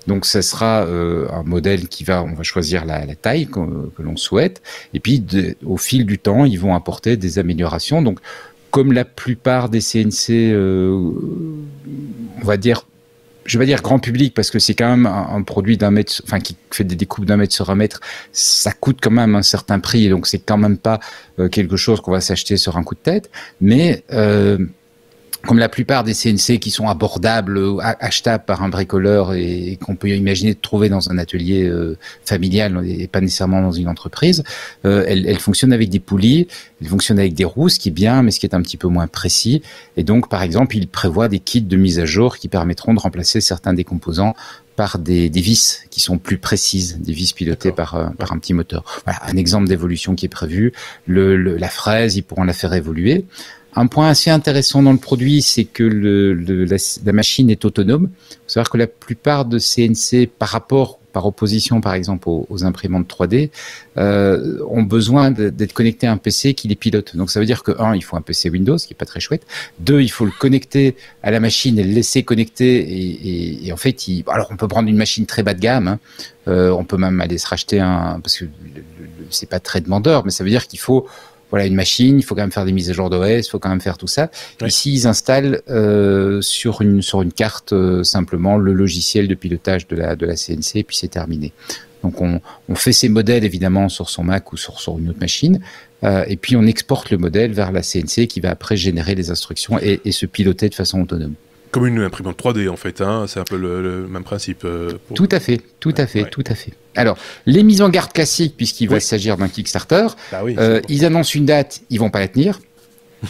Donc ça sera un modèle on va choisir la taille que l'on souhaite et puis au fil du temps ils vont apporter des améliorations. Donc comme la plupart des CNC, on va dire, je vais dire grand public parce que c'est quand même un produit d'1 mètre, enfin qui fait des découpes d'1 mètre sur 1 mètre, ça coûte quand même un certain prix et donc c'est quand même pas quelque chose qu'on va s'acheter sur un coup de tête, mais comme la plupart des CNC qui sont abordables, achetables par un bricoleur et qu'on peut imaginer de trouver dans un atelier familial et pas nécessairement dans une entreprise, elles fonctionnent avec des poulies, elles fonctionnent avec des roues, ce qui est bien, mais ce qui est un petit peu moins précis. Et donc, par exemple, ils prévoient des kits de mise à jour qui permettront de remplacer certains des composants par des vis qui sont plus précises, des vis pilotées par un petit moteur. Voilà, un exemple d'évolution qui est prévu. La fraise, ils pourront la faire évoluer. Un point assez intéressant dans le produit, c'est que la machine est autonome. Il faut savoir que la plupart de CNC, par opposition par exemple aux imprimantes 3D, ont besoin d'être connectés à un PC qui les pilote. Donc ça veut dire que il faut un PC Windows, ce qui est pas très chouette. 2, il faut le connecter à la machine et le laisser connecter. Et en fait, alors on peut prendre une machine très bas de gamme. On peut même aller se racheter parce que c'est pas très demandeur, mais ça veut dire qu'il faut une machine, il faut quand même faire des mises à jour d'OS, il faut quand même faire tout ça. Oui. Ici, ils installent sur une carte simplement le logiciel de pilotage de la CNC et puis c'est terminé. Donc on fait ces modèles évidemment sur son Mac ou sur une autre machine et puis on exporte le modèle vers la CNC qui va après générer les instructions et se piloter de façon autonome. Comme une imprimante 3D en fait, c'est un peu le même principe. Tout à fait. Alors, les mises en garde classiques, puisqu'il va s'agir d'un Kickstarter, ils annoncent une date, ils vont pas la tenir.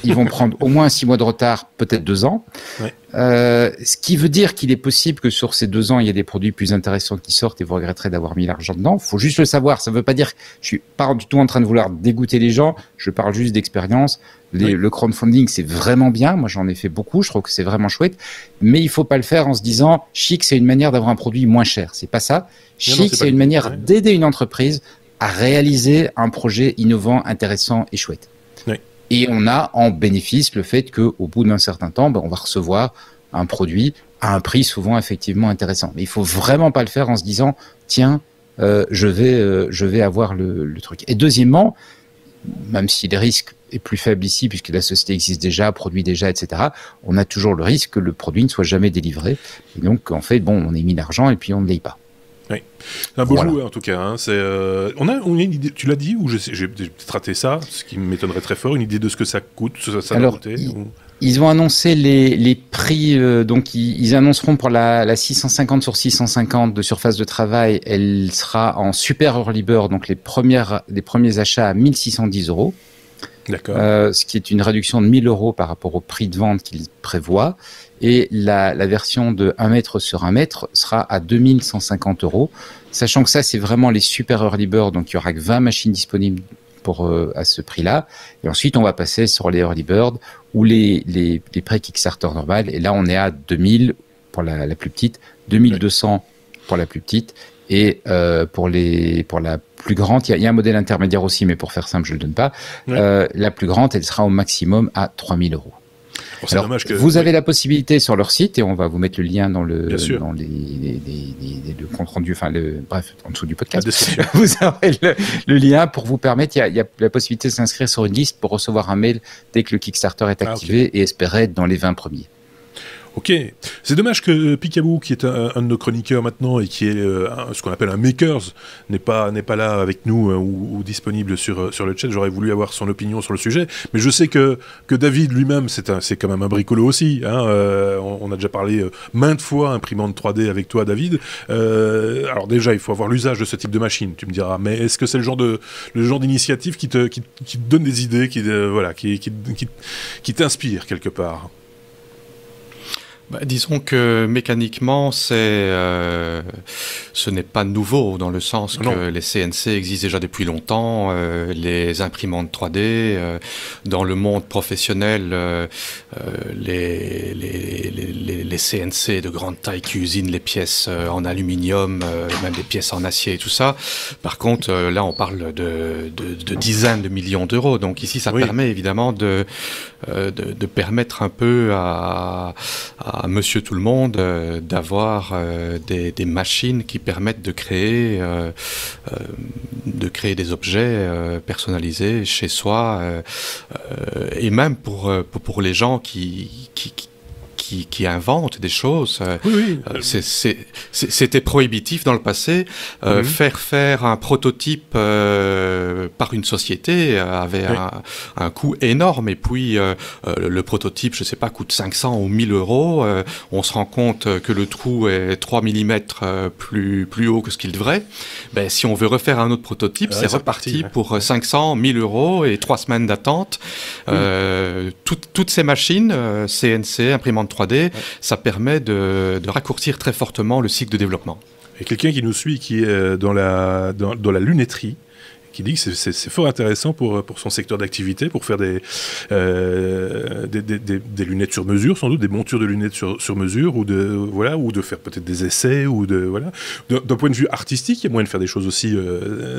ils vont prendre au moins 6 mois de retard, peut-être 2 ans. Ouais. Ce qui veut dire qu'il est possible que sur ces 2 ans, il y ait des produits plus intéressants qui sortent et vous regretterez d'avoir mis l'argent dedans. Faut juste le savoir. Ça veut pas dire que je suis pas du tout en train de vouloir dégoûter les gens. Je parle juste d'expérience. Le crowdfunding, c'est vraiment bien. Moi, j'en ai fait beaucoup. Je trouve que c'est vraiment chouette. Mais il faut pas le faire en se disant, chic, c'est une manière d'avoir un produit moins cher. C'est pas ça. Chic, c'est une manière d'aider une entreprise à réaliser un projet innovant, intéressant et chouette. Et on a en bénéfice le fait qu'au bout d'un certain temps, on va recevoir un produit à un prix souvent effectivement intéressant. Mais il faut vraiment pas le faire en se disant tiens, je vais avoir le truc. Et deuxièmement, même si le risque est plus faible ici puisque la société existe déjà, produit déjà, etc., on a toujours le risque que le produit ne soit jamais délivré. Et donc en fait, on a mis l'argent et puis on ne l'aille pas. Oui, c'est un beau jouet en tout cas. Hein. On a une idée, tu l'as dit, ou j'ai peut-être raté ça, ce qui m'étonnerait très fort, une idée de ce que ça coûte, ça Alors, va coûter ils ont annoncé les prix, donc ils annonceront pour la 650 sur 650 de surface de travail, elle sera en super early bird, donc les premiers achats à 1610 €. D'accord. Ce qui est une réduction de 1000 € par rapport au prix de vente qu'ils prévoient. Et la version de 1 mètre sur 1 mètre sera à 2150 €. Sachant que ça, c'est vraiment les super early bird, donc il y aura que 20 machines disponibles à ce prix-là. Et ensuite, on va passer sur les early bird ou les prix Kickstarter normal. Et là, on est à 2000 pour la plus petite, 2200 pour la plus petite. Et pour la plus grande, il y a un modèle intermédiaire aussi, mais pour faire simple, je le donne pas. La plus grande, elle sera au maximum à 3000 €. Alors, dommage que vous avez la possibilité sur leur site, et on va vous mettre le lien dans le compte rendu, bref, en dessous du podcast. Vous aurez le lien pour vous permettre. Il y a la possibilité de s'inscrire sur une liste pour recevoir un mail dès que le Kickstarter est activé et espérer être dans les 20 premiers. Ok, c'est dommage que Picaboo, qui est un de nos chroniqueurs maintenant et qui est ce qu'on appelle un makers, n'est pas là avec nous ou disponible sur le chat. J'aurais voulu avoir son opinion sur le sujet, mais je sais que David lui-même, c'est quand même un bricolo aussi. Hein, on a déjà parlé maintes fois imprimante 3D avec toi, David. Alors déjà, il faut avoir l'usage de ce type de machine, tu me diras. Mais est-ce que c'est le genre d'initiative qui te donne des idées, qui t'inspire quelque part? Disons que mécaniquement, ce n'est pas nouveau dans le sens que les CNC existent déjà depuis longtemps, les imprimantes 3D, dans le monde professionnel, les CNC de grande taille qui usinent les pièces en aluminium, même des pièces en acier et tout ça. Par contre, là, on parle de dizaines de millions d'euros. Donc ici, ça permet évidemment de permettre un peu à Monsieur Tout le Monde d'avoir des machines qui permettent de créer des objets personnalisés chez soi et même pour les gens qui inventent des choses. C'était prohibitif dans le passé. Faire un prototype par une société avait un coût énorme. Et puis, le prototype, je sais pas, coûte 500 ou 1000 €. On se rend compte que le trou est 3 mm plus haut que ce qu'il devrait. Si on veut refaire un autre prototype, c'est reparti pour 500, 1000 € et 3 semaines d'attente. Toutes ces machines, CNC, imprimantes 3D, ça permet de raccourcir très fortement le cycle de développement. Et quelqu'un qui nous suit, qui est dans la lunetterie, qui dit que c'est fort intéressant pour son secteur d'activité, pour faire des lunettes sur mesure, sans doute des montures de lunettes sur mesure, ou de faire peut-être des essais, D'un point de vue artistique, il y a moyen de faire des choses aussi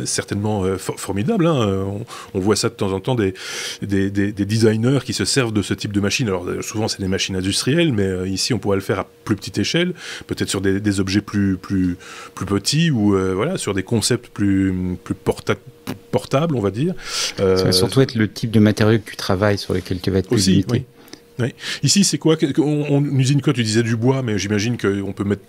certainement formidables. Hein. On voit ça de temps en temps, des designers qui se servent de ce type de machine. Alors souvent c'est des machines industrielles, mais ici on pourrait le faire à plus petite échelle, peut-être sur des objets plus petits, ou sur des concepts plus portable, on va dire. Ça va surtout être le type de matériau que tu travailles, sur lequel tu vas être plus limité. Oui. Ici, c'est quoi? On usine quoi? Tu disais du bois, mais j'imagine qu'on peut mettre...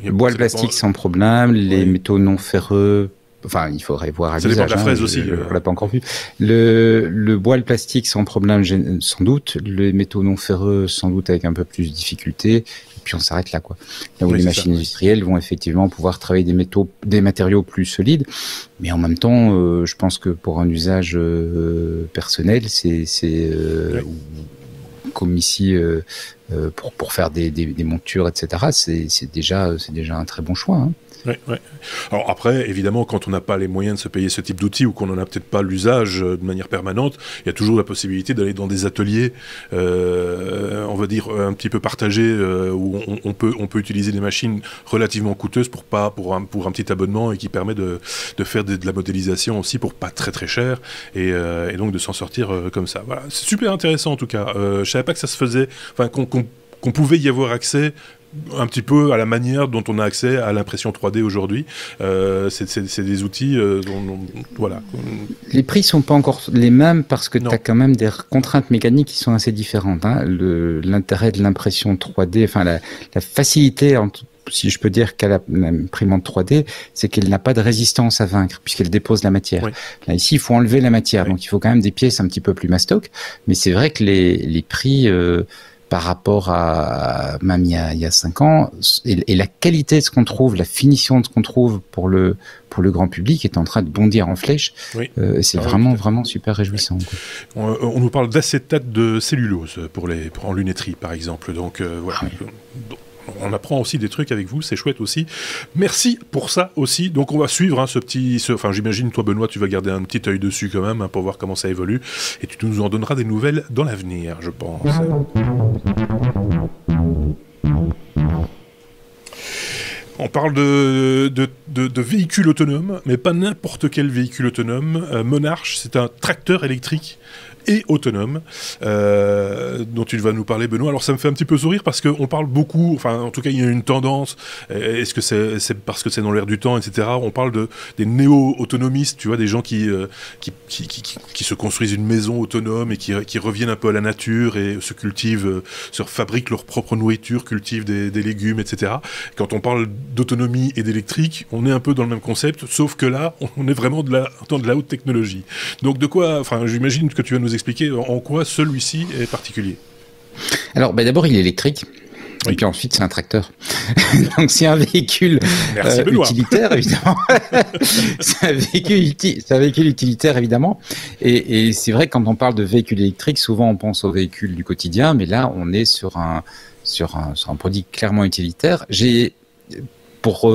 Le bois, le plastique sans problème, les métaux non ferreux... Enfin, il faudrait voir à l'usage. Ça dépend de la fraise aussi. On l'a pas encore vu. Le bois, le plastique sans problème, sans doute. Les métaux non ferreux, sans doute avec un peu plus de difficulté. Et puis on s'arrête là, quoi. Là où Oui, les c'est machines ça. industrielles vont effectivement pouvoir travailler des matériaux plus solides, mais en même temps, je pense que pour un usage personnel, comme ici pour faire des montures, etc. C'est déjà un très bon choix. Hein. Ouais, ouais. Alors après, évidemment, quand on n'a pas les moyens de se payer ce type d'outils ou qu'on n'en a peut-être pas l'usage de manière permanente, il y a toujours la possibilité d'aller dans des ateliers, on va dire un petit peu partagés, où on peut utiliser des machines relativement coûteuses pour un petit abonnement et qui permet de faire de la modélisation aussi pour pas très très cher et donc de s'en sortir comme ça. Voilà, c'est super intéressant en tout cas. Je savais pas que ça se faisait, enfin qu'on pouvait y avoir accès un petit peu à la manière dont on a accès à l'impression 3D aujourd'hui. C'est des outils voilà. Les prix sont pas encore les mêmes parce que tu Non. as quand même des contraintes mécaniques qui sont assez différentes. Hein. L'intérêt de l'impression 3D, enfin la facilité, si je peux dire, qu'a l'imprimante 3D, c'est qu'elle n'a pas de résistance à vaincre puisqu'elle dépose la matière. Oui. Là, ici, il faut enlever la matière, donc il faut quand même des pièces un petit peu plus mastoc. Mais c'est vrai que les prix par rapport à même il y a 5 ans, et la qualité de ce qu'on trouve, la finition de ce qu'on trouve pour le grand public est en train de bondir en flèche. Oui. C'est vraiment super réjouissant. Oui. On nous parle d'acétate de cellulose en lunetterie, par exemple. Donc voilà. On apprend aussi des trucs avec vous, c'est chouette aussi. Merci pour ça aussi. Donc on va suivre enfin j'imagine toi Benoît, tu vas garder un petit œil dessus quand même pour voir comment ça évolue et tu nous en donneras des nouvelles dans l'avenir, je pense. On parle de véhicules autonomes, mais pas n'importe quel véhicule autonome. Monarch, c'est un tracteur électrique et autonome, dont tu vas nous parler, Benoît. Alors ça me fait un petit peu sourire parce qu'on parle beaucoup, enfin en tout cas il y a une tendance, est-ce que c'est parce que c'est dans l'air du temps, etc. On parle des néo-autonomistes, tu vois, des gens qui se construisent une maison autonome et qui reviennent un peu à la nature et se cultivent, se fabriquent leur propre nourriture, cultivent des légumes, etc. Quand on parle d'autonomie et d'électrique, on est un peu dans le même concept, sauf que là, on est vraiment dans de la haute technologie. Donc de quoi, enfin j'imagine que tu vas nous expliquer en quoi celui-ci est particulier. Alors, d'abord, il est électrique. Oui. Et puis ensuite, c'est un tracteur. Donc, c'est un véhicule utilitaire, évidemment. C'est un véhicule utilitaire, évidemment. Et c'est vrai, quand on parle de véhicule électrique, souvent on pense aux véhicules du quotidien, mais là, on est sur un produit clairement utilitaire. Pour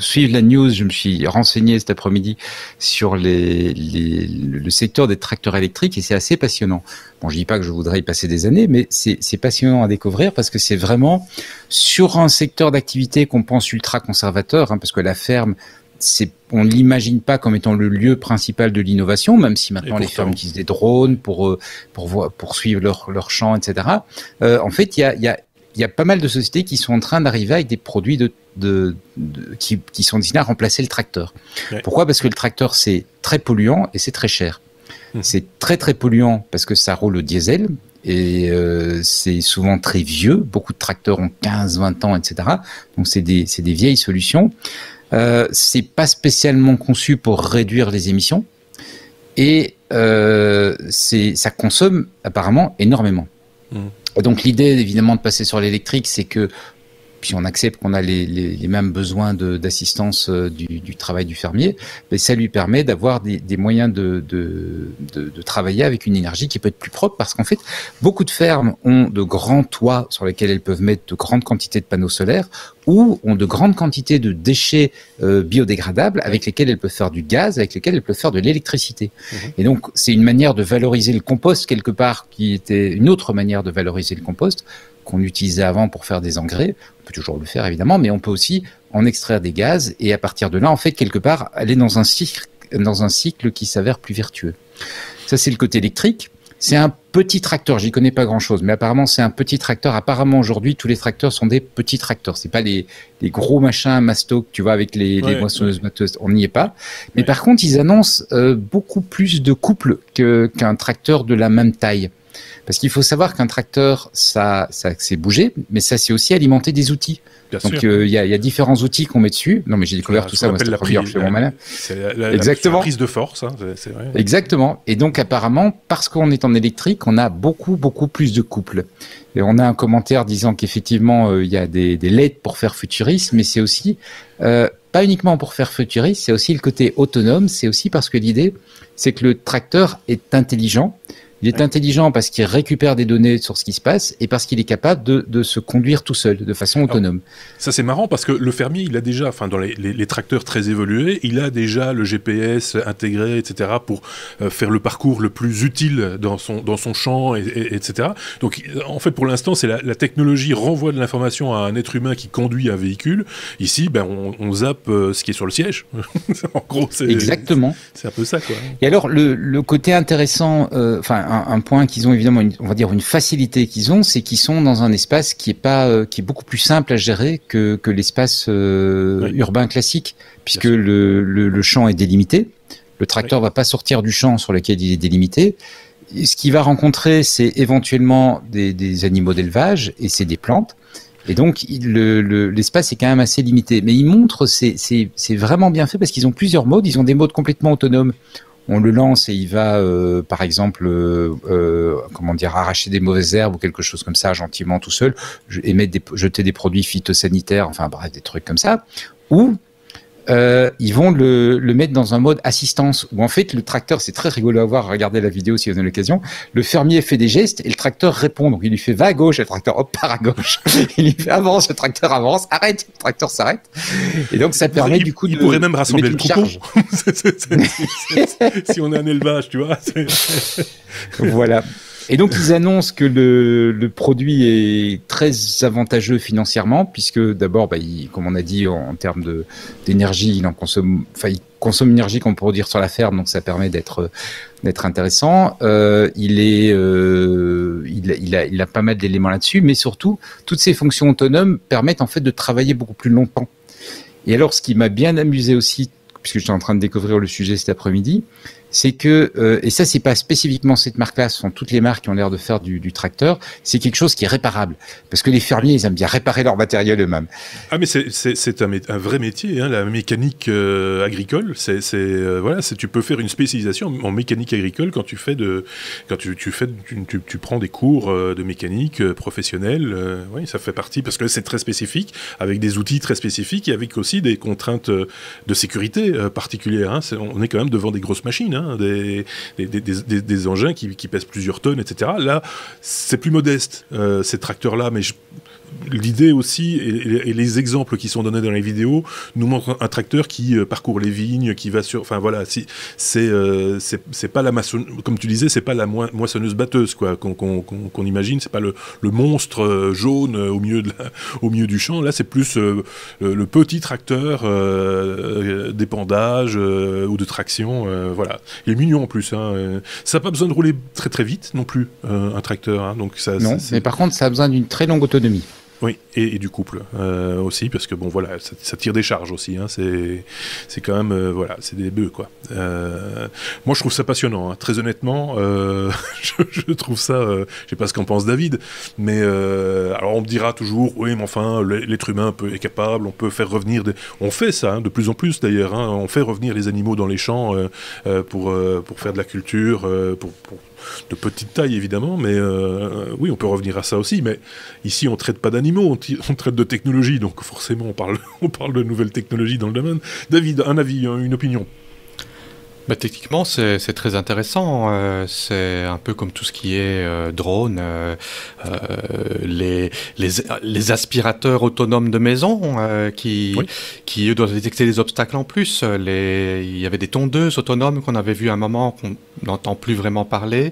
suivre la news, je me suis renseigné cet après-midi sur le secteur des tracteurs électriques et c'est assez passionnant. Bon, je dis pas que je voudrais y passer des années, mais c'est passionnant à découvrir parce que c'est vraiment sur un secteur d'activité qu'on pense ultra conservateur, hein, parce que la ferme, on ne l'imagine pas comme étant le lieu principal de l'innovation, même si maintenant les fermes utilisent des drones pour suivre leur champ, etc. En fait, il y a pas mal de sociétés qui sont en train d'arriver avec des produits qui sont destinés à remplacer le tracteur. Ouais. Pourquoi ? Parce que le tracteur, c'est très polluant et c'est très cher. C'est très très polluant parce que ça roule au diesel et c'est souvent très vieux. Beaucoup de tracteurs ont 15-20 ans, etc. Donc c'est des vieilles solutions. C'est pas spécialement conçu pour réduire les émissions et ça consomme apparemment énormément. Donc l'idée évidemment de passer sur l'électrique, c'est que puis on accepte qu'on a les mêmes besoins d'assistance du travail du fermier, mais ça lui permet d'avoir des moyens de travailler avec une énergie qui peut être plus propre, parce qu'en fait, beaucoup de fermes ont de grands toits sur lesquels elles peuvent mettre de grandes quantités de panneaux solaires, ou ont de grandes quantités de déchets biodégradables avec lesquels elles peuvent faire du gaz, avec lesquels elles peuvent faire de l'électricité. Et donc, c'est une manière de valoriser le compost quelque part, qui était une autre manière de valoriser le compost, qu'on utilisait avant pour faire des engrais. On peut toujours le faire évidemment, mais on peut aussi en extraire des gaz et à partir de là, en fait, quelque part, aller dans un cycle qui s'avère plus vertueux. Ça, c'est le côté électrique. C'est un petit tracteur, j'y connais pas grand-chose, mais apparemment c'est un petit tracteur. Apparemment aujourd'hui, tous les tracteurs sont des petits tracteurs. C'est pas les gros machins mastoc, tu vois, avec les moissonneuses batteuses. On n'y est pas. Mais par contre, ils annoncent beaucoup plus de couple qu'un tracteur de la même taille. Parce qu'il faut savoir qu'un tracteur, ça c'est bouger, mais ça c'est aussi alimenter des outils. Bien Donc sûr. il y a différents outils qu'on met dessus. Non mais j'ai découvert tout ça, moi c'est la je fais mon malin. C'est la Exactement. prise de force, hein, c'est vrai. Exactement. Et donc apparemment, parce qu'on est en électrique, on a beaucoup plus de couples. Et on a un commentaire disant qu'effectivement il y a des LED pour faire futuriste, mais c'est aussi pas uniquement pour faire futuriste, c'est aussi le côté autonome. C'est aussi parce que l'idée, c'est que le tracteur est intelligent. Il est intelligent parce qu'il récupère des données sur ce qui se passe et parce qu'il est capable de se conduire tout seul, de façon autonome. Alors, ça c'est marrant parce que le fermier, il a déjà, enfin dans les tracteurs très évolués, il a déjà le GPS intégré, etc. pour faire le parcours le plus utile dans son champ, etc. Donc en fait pour l'instant, c'est la technologie renvoie de l'information à un être humain qui conduit un véhicule. Ici, ben on zappe ce qui est sur le siège. En gros, exactement. C'est un peu ça, quoi. Et alors le côté intéressant, un point qu'ils ont évidemment, on va dire une facilité qu'ils ont, c'est qu'ils sont dans un espace qui est beaucoup plus simple à gérer que l'espace urbain classique, puisque le champ est délimité. Le tracteur va pas sortir du champ sur lequel il est délimité. Et ce qu'il va rencontrer, c'est éventuellement des animaux d'élevage et c'est des plantes. Et donc l'espace est quand même assez limité. Mais ils montrent, c'est vraiment bien fait parce qu'ils ont plusieurs modes. Ils ont des modes complètement autonomes. On le lance et il va, par exemple, arracher des mauvaises herbes ou quelque chose comme ça, gentiment tout seul, jeter des produits phytosanitaires, enfin bref, des trucs comme ça. Ou ils vont le mettre dans un mode assistance, où en fait le tracteur, c'est très rigolo à voir, regardez la vidéo si vous avez l'occasion, le fermier fait des gestes et le tracteur répond, donc il lui fait va à gauche, et le tracteur hop part à gauche, il lui fait avance, le tracteur avance, arrête, le tracteur s'arrête, et donc ça permet du coup il pourrait même rassembler le troupeau. Si on a un élevage, tu vois. Voilà. Et donc ils annoncent que le produit est très avantageux financièrement, puisque d'abord, comme on a dit, en termes d'énergie, il consomme une énergie qu'on pourrait dire sur la ferme, donc ça permet d'être intéressant. Il a pas mal d'éléments là-dessus, mais surtout toutes ces fonctions autonomes permettent en fait de travailler beaucoup plus longtemps. Et alors, ce qui m'a bien amusé aussi, puisque j'étais en train de découvrir le sujet cet après-midi, c'est que, et ça c'est pas spécifiquement cette marque-là, ce sont toutes les marques qui ont l'air de faire du tracteur, c'est quelque chose qui est réparable. Parce que les fermiers, ils aiment bien réparer leur matériel eux-mêmes. Ah mais c'est un vrai métier, hein, la mécanique agricole, tu peux faire une spécialisation en mécanique agricole quand tu prends des cours de mécanique professionnelle, oui, ça fait partie, parce que c'est très spécifique, avec des outils très spécifiques et avec aussi des contraintes de sécurité particulières, hein. On est quand même devant des grosses machines, hein, des engins qui pèsent plusieurs tonnes, etc. Là, c'est plus modeste, ces tracteurs-là, mais l'idée aussi, et les exemples qui sont donnés dans les vidéos, nous montrent un tracteur qui parcourt les vignes, qui va sur... Enfin voilà, c'est pas la comme tu disais, c'est pas la moissonneuse-batteuse quoi, qu'on imagine, c'est pas le monstre jaune au milieu du champ. Là, c'est plus le petit tracteur d'épandage ou de traction. Voilà. Il est mignon en plus. Hein. Ça n'a pas besoin de rouler très très vite non plus, un tracteur. Hein. Donc non, mais par contre, ça a besoin d'une très longue autonomie. Oui, et du couple aussi, parce que bon voilà, ça tire des charges aussi, hein, c'est quand même, voilà, c'est des bœufs quoi. Moi je trouve ça passionnant, hein, très honnêtement, je trouve ça, je sais pas ce qu'en pense David, mais alors on me dira toujours, oui mais enfin l'être humain est capable, on peut faire revenir, on fait ça, hein, de plus en plus d'ailleurs, hein, on fait revenir les animaux dans les champs pour faire de la culture, pour de petite taille évidemment, mais oui, on peut revenir à ça aussi, mais ici on traite pas d'animaux, on traite de technologie, donc forcément on parle de nouvelles technologies dans le domaine. David, un avis, une opinion? Techniquement, c'est très intéressant. C'est un peu comme tout ce qui est drone, les aspirateurs autonomes de maison qui eux doivent détecter les obstacles en plus. Il y avait des tondeuses autonomes qu'on avait vu à un moment qu'on n'entend plus vraiment parler.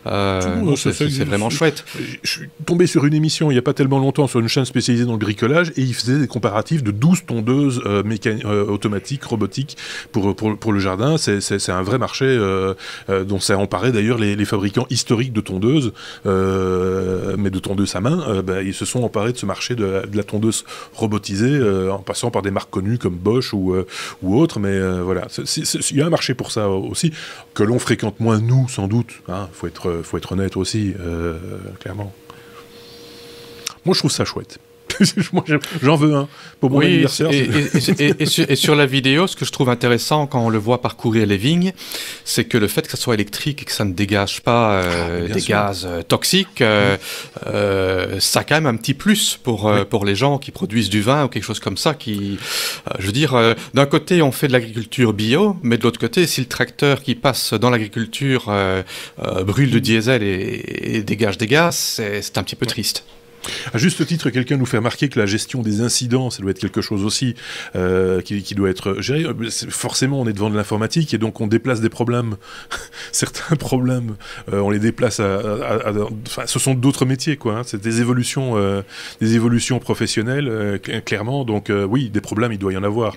C'est vraiment chouette. Je suis tombé sur une émission il n'y a pas tellement longtemps sur une chaîne spécialisée dans le bricolage et ils faisaient des comparatifs de 12 tondeuses automatiques, robotiques pour le jardin. C'est un vrai marché dont s'est emparé d'ailleurs les fabricants historiques de tondeuses, mais de tondeuses à main. Ils se sont emparés de ce marché de la tondeuse robotisée en passant par des marques connues comme Bosch ou autres. Mais voilà, il y a un marché pour ça aussi que l'on fréquente représente moins nous, sans doute. Hein, faut être honnête aussi, clairement. Moi, je trouve ça chouette. Moi, j'en veux un pour mon anniversaire. Et sur la vidéo, ce que je trouve intéressant quand on le voit parcourir les vignes, c'est que le fait que ça soit électrique et que ça ne dégage pas des gaz toxiques, ça a quand même un petit plus pour les gens qui produisent du vin ou quelque chose comme ça. Je veux dire, d'un côté, on fait de l'agriculture bio, mais de l'autre côté, si le tracteur qui passe dans l'agriculture brûle du diesel et dégage des gaz, c'est un petit peu triste. À juste titre, quelqu'un nous fait remarquer que la gestion des incidents, ça doit être quelque chose aussi qui doit être géré. Forcément, on est devant de l'informatique et donc on déplace des problèmes. Certains problèmes, on les déplace enfin, ce sont d'autres métiers, quoi. Hein. C'est des évolutions professionnelles, clairement. Donc oui, des problèmes, il doit y en avoir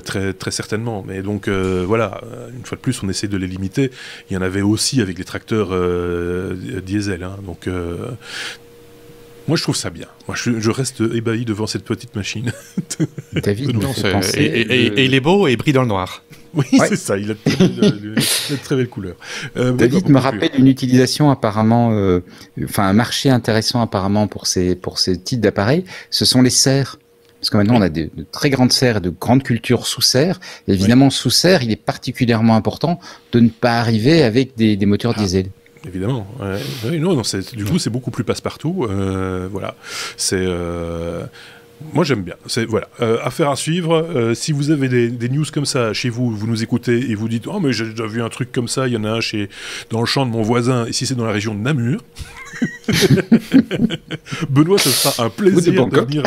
très très certainement. Mais donc voilà, une fois de plus, on essaie de les limiter. Il y en avait aussi avec les tracteurs diesel. Hein. Donc moi, je trouve ça bien. Moi, je reste ébahi devant cette petite machine. David, et il est beau et il brille dans le noir. Oui, ouais. C'est ça. Il a de très belles couleurs. David me rappelle une utilisation apparemment, un marché intéressant apparemment pour ces types d'appareils. Ce sont les serres. Parce que maintenant, on a de très grandes serres et de grandes cultures sous serre. Évidemment, sous serre, il est particulièrement important de ne pas arriver avec des moteurs diesel. Évidemment. Oui, non, du coup, c'est beaucoup plus passe-partout. Voilà. Moi, j'aime bien. Voilà. Affaire à suivre. Si vous avez des news comme ça chez vous, vous nous écoutez et vous dites « Oh, mais j'ai déjà vu un truc comme ça, il y en a un dans le champ de mon voisin, et si c'est dans la région de Namur », Benoît se fera un plaisir de venir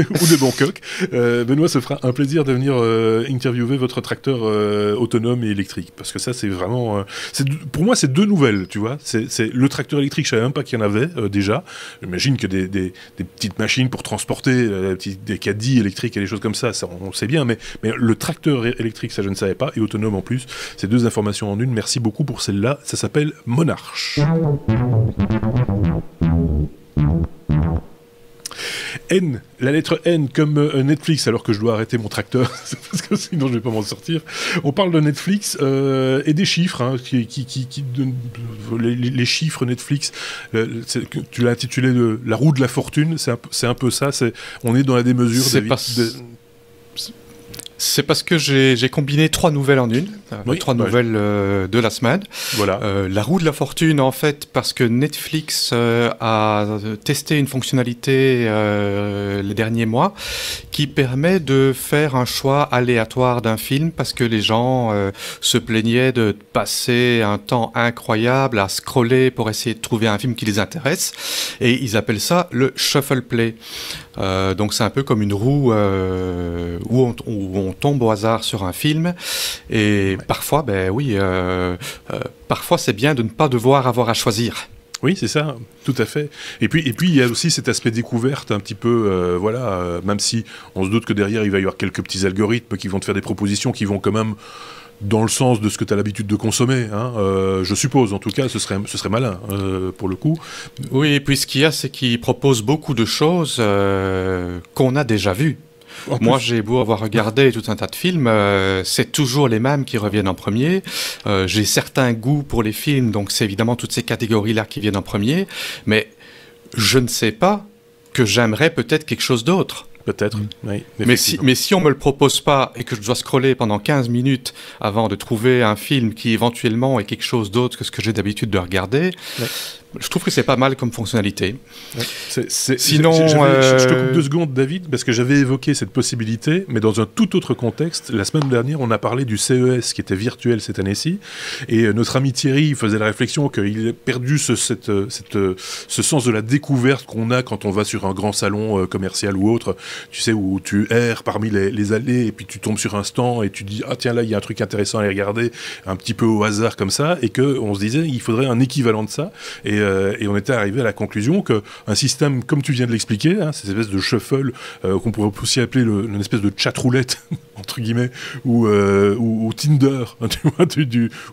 ou de Bangkok. Benoît se fera un plaisir de venir interviewer votre tracteur autonome et électrique, parce que ça c'est vraiment pour moi c'est deux nouvelles, tu vois. C'est le tracteur électrique, je savais même pas qu'il y en avait déjà. J'imagine que des petites machines pour transporter des caddies électriques et des choses comme ça on sait bien, mais le tracteur électrique, ça je ne savais pas, et autonome en plus. C'est deux informations en une. Merci beaucoup pour celle-là. Ça s'appelle Monarch. N, la lettre N comme Netflix, alors que je dois arrêter mon tracteur parce que sinon je vais pas m'en sortir. On parle de Netflix et des chiffres, hein, les chiffres Netflix. Tu l'as intitulé la roue de la fortune. C'est un peu ça. On est dans la démesure. C'est parce que j'ai combiné 3 nouvelles en une, nouvelles de la semaine. Voilà. La roue de la fortune, en fait, parce que Netflix a testé une fonctionnalité les derniers mois qui permet de faire un choix aléatoire d'un film, parce que les gens se plaignaient de passer un temps incroyable à scroller pour essayer de trouver un film qui les intéresse, et ils appellent ça le shuffle play. Donc c'est un peu comme une roue où on tombe au hasard sur un film, et parfois, parfois c'est bien de ne pas devoir avoir à choisir. Oui, c'est ça, tout à fait. Et puis il y a aussi cet aspect découverte un petit peu, même si on se doute que derrière il va y avoir quelques petits algorithmes qui vont te faire des propositions qui vont quand même dans le sens de ce que tu as l'habitude de consommer, hein. Je suppose, en tout cas, ce serait malin, pour le coup. Oui, et puis ce qu'il y a, c'est qu'il propose beaucoup de choses qu'on a déjà vues. Moi, j'ai beau avoir regardé tout un tas de films, c'est toujours les mêmes qui reviennent en premier. J'ai certains goûts pour les films, donc c'est évidemment toutes ces catégories-là qui viennent en premier, mais je ne sais pas que j'aimerais peut-être quelque chose d'autre. Peut-être, oui. Mais si on me le propose pas et que je dois scroller pendant 15 minutes avant de trouver un film qui éventuellement est quelque chose d'autre que ce que j'ai d'habitude de regarder, je trouve que c'est pas mal comme fonctionnalité. Ouais. Sinon, je te coupe 2 secondes, David, parce que j'avais évoqué cette possibilité, mais dans un tout autre contexte. La semaine dernière, on a parlé du CES qui était virtuel cette année-ci, et notre ami Thierry faisait la réflexion qu'il a perdu ce sens de la découverte qu'on a quand on va sur un grand salon commercial ou autre, tu sais, où tu erres parmi les allées et puis tu tombes sur un stand et tu dis ah tiens là il y a un truc intéressant à aller regarder un petit peu au hasard comme ça, et que on se disait il faudrait un équivalent de ça, et on était arrivé à la conclusion qu'un système comme tu viens de l'expliquer, hein, cette espèce de shuffle qu'on pourrait aussi appeler une espèce de chat roulette entre guillemets, ou Tinder, tu vois,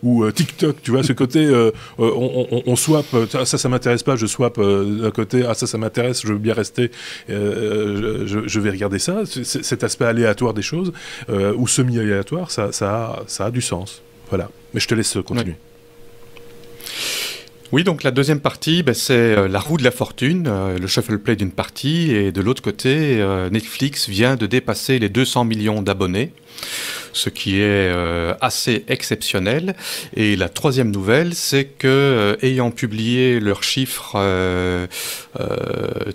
ou TikTok, tu vois, ce côté on swap, ça m'intéresse pas, je swap d'un côté, ça m'intéresse, je veux bien rester, je vais regarder ça. Cet aspect aléatoire des choses, ou semi-aléatoire, ça a du sens. Voilà. Mais je te laisse continuer. Oui, donc la deuxième partie, c'est la roue de la fortune, le shuffle play d'une partie, et de l'autre côté, Netflix vient de dépasser les 200 millions d'abonnés, ce qui est assez exceptionnel. Et la troisième nouvelle, c'est que, ayant publié leurs chiffres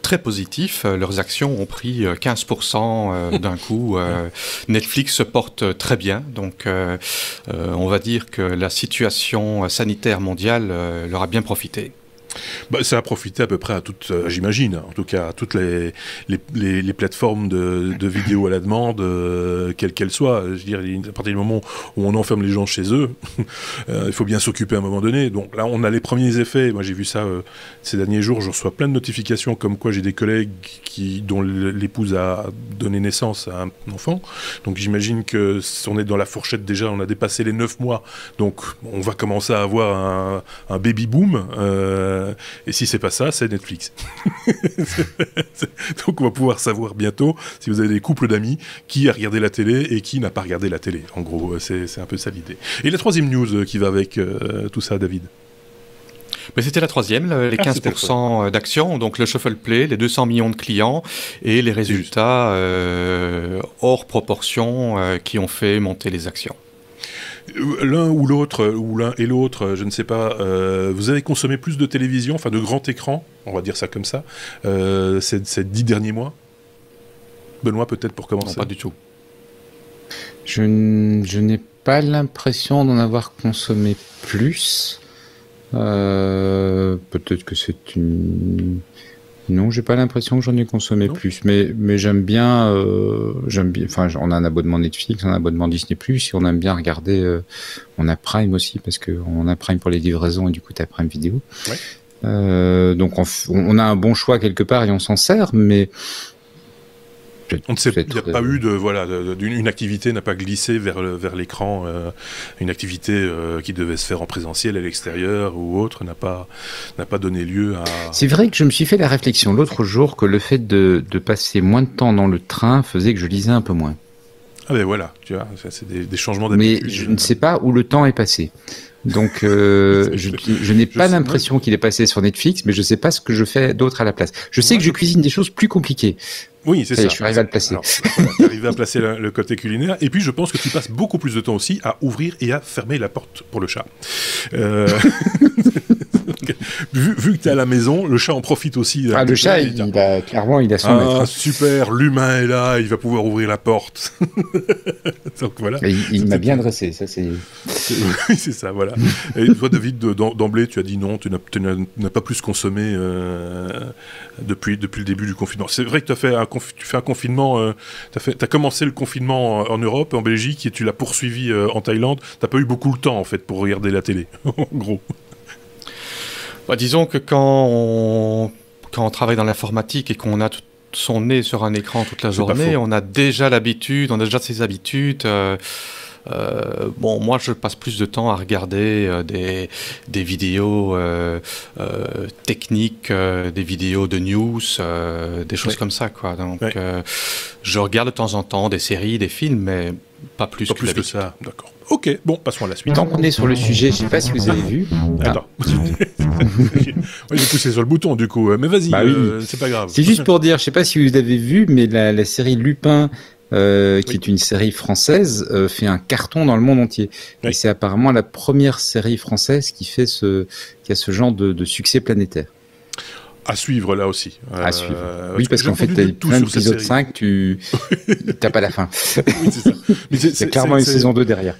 très positifs, leurs actions ont pris 15% d'un coup. Netflix se porte très bien, donc on va dire que la situation sanitaire mondiale leur a bien profité. Bah, ça a profité à peu près à toutes, j'imagine, en tout cas à toutes les plateformes de vidéos à la demande, quelles qu'elles soient. Je veux dire, à partir du moment où on enferme les gens chez eux, il faut bien s'occuper à un moment donné. Donc là, on a les premiers effets. Moi, j'ai vu ça ces derniers jours. Je reçois plein de notifications comme quoi j'ai des collègues dont l'épouse a donné naissance à un enfant. Donc j'imagine que on est dans la fourchette déjà, on a dépassé les 9 mois. Donc on va commencer à avoir un baby boom. Et si c'est pas ça, c'est Netflix. Donc on va pouvoir savoir bientôt, si vous avez des couples d'amis, qui a regardé la télé et qui n'a pas regardé la télé. En gros, c'est un peu ça l'idée. Et la troisième news qui va avec tout ça, David? Mais c'était la troisième, les 15% d'actions, donc le shuffle play, les 200 millions de clients et les résultats hors proportion qui ont fait monter les actions. L'un ou l'autre, ou l'un et l'autre, je ne sais pas, vous avez consommé plus de télévision, enfin de grand écran, on va dire ça comme ça, ces 10 derniers mois? Benoît, peut-être pour commencer. Non, pas du tout. Je n'ai pas l'impression d'en avoir consommé plus. Peut-être que c'est une... Non, j'ai pas l'impression que j'en ai consommé plus, mais j'aime bien, enfin, on a un abonnement Netflix, un abonnement Disney+, et on aime bien regarder, on a Prime aussi, parce que on a Prime pour les livraisons, et du coup, t'as Prime Vidéo. Ouais. Donc, on a un bon choix quelque part, et on s'en sert, mais... On ne sait, il n'y a pas eu de, voilà, une activité n'a pas glissé vers l'écran, une activité qui devait se faire en présentiel à l'extérieur ou autre n'a pas donné lieu à... C'est vrai que je me suis fait la réflexion l'autre jour que le fait de passer moins de temps dans le train faisait que je lisais un peu moins. Ah ben voilà, tu vois, c'est des changements d'habitude. Mais je ne sais pas où le temps est passé. Donc je n'ai pas l'impression qu'il est passé sur Netflix, mais je ne sais pas ce que je fais d'autre à la place. Je sais que je cuisine des choses plus compliquées. Oui, c'est ça. Je suis arrivé à le placer. Voilà, tu es arrivé à placer le côté culinaire. Et puis, je pense que tu passes beaucoup plus de temps aussi à ouvrir et à fermer la porte pour le chat. Vu que tu es à la maison, le chat en profite aussi. Ah, le chat, clairement, il a son maître. Ah, super, l'humain est là, il va pouvoir ouvrir la porte. Donc voilà. Il m'a bien dressé, ça c'est... Oui, c'est ça, voilà. Et toi, David, d'emblée, tu as dit non, tu n'as pas plus consommé depuis le début du confinement. C'est vrai que tu fais un confinement, tu as commencé le confinement en Europe, en Belgique, et tu l'as poursuivi en Thaïlande. Tu n'as pas eu beaucoup de temps, en fait, pour regarder la télé, en gros. Bah, disons que quand on travaille dans l'informatique et qu'on a son nez sur un écran toute la journée, on a déjà l'habitude, on a déjà ses habitudes. Bon, moi, je passe plus de temps à regarder des vidéos techniques, des vidéos de news, des choses comme ça, quoi. Donc, je regarde de temps en temps des séries, des films, mais pas plus que ça. D'accord. Ok, bon, passons à la suite. Tant qu'on est sur le sujet, je ne sais pas si vous avez vu. Attends. J'ai poussé sur le bouton, du coup. Mais vas-y, oui. C'est pas grave. C'est juste pour dire, je ne sais pas si vous avez vu, mais la série Lupin, qui est une série française, fait un carton dans le monde entier. Oui. Et c'est apparemment la première série française qui a ce genre de succès planétaire. À suivre, là aussi. À suivre. Oui, parce qu'en fait, plein d'épisodes 5, tu n'as pas la fin. Oui, c'est ça. C'est clairement une saison 2 derrière.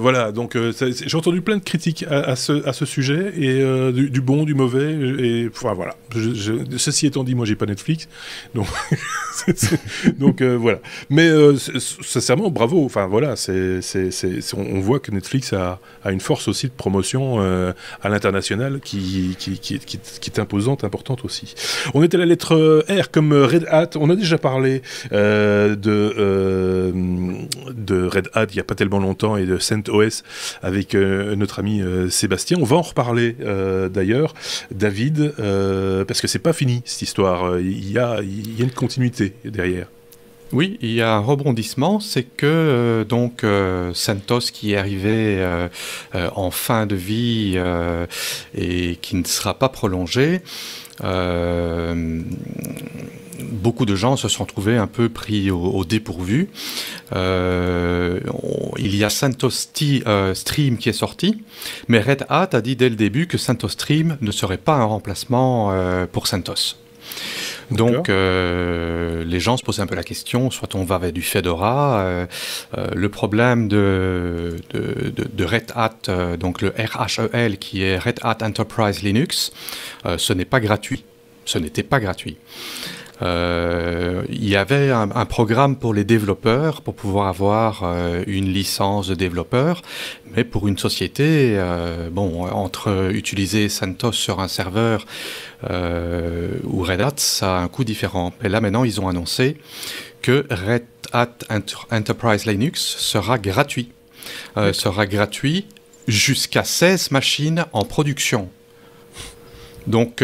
Voilà, donc j'ai entendu plein de critiques à ce sujet, et du bon, du mauvais, et enfin voilà. Ceci étant dit, moi, j'ai pas Netflix, donc, donc voilà. Mais sincèrement, bravo. Enfin voilà, on voit que Netflix a une force aussi de promotion à l'international qui est imposante, importante aussi. On est à la lettre R comme Red Hat. On a déjà parlé de Red Hat il n'y a pas tellement longtemps et de CentOS avec notre ami Sébastien. On va en reparler d'ailleurs, David, parce que c'est pas fini cette histoire. Il y a une continuité derrière. Oui, il y a un rebondissement, c'est que CentOS qui est arrivé en fin de vie et qui ne sera pas prolongé, beaucoup de gens se sont trouvés un peu pris au dépourvu. Il y a CentOS Stream qui est sorti, mais Red Hat a dit dès le début que CentOS Stream ne serait pas un remplacement pour CentOS. Donc, les gens se posent un peu la question, soit on va vers du Fedora. Le problème de Red Hat, donc le RHEL, qui est Red Hat Enterprise Linux, ce n'est pas gratuit. Ce n'était pas gratuit. Il y avait un programme pour les développeurs pour pouvoir avoir une licence de développeur, mais pour une société, entre utiliser CentOS sur un serveur ou Red Hat, ça a un coût différent. Et là maintenant, ils ont annoncé que Red Hat Enterprise Linux sera gratuit. Sera gratuit jusqu'à 16 machines en production. Donc,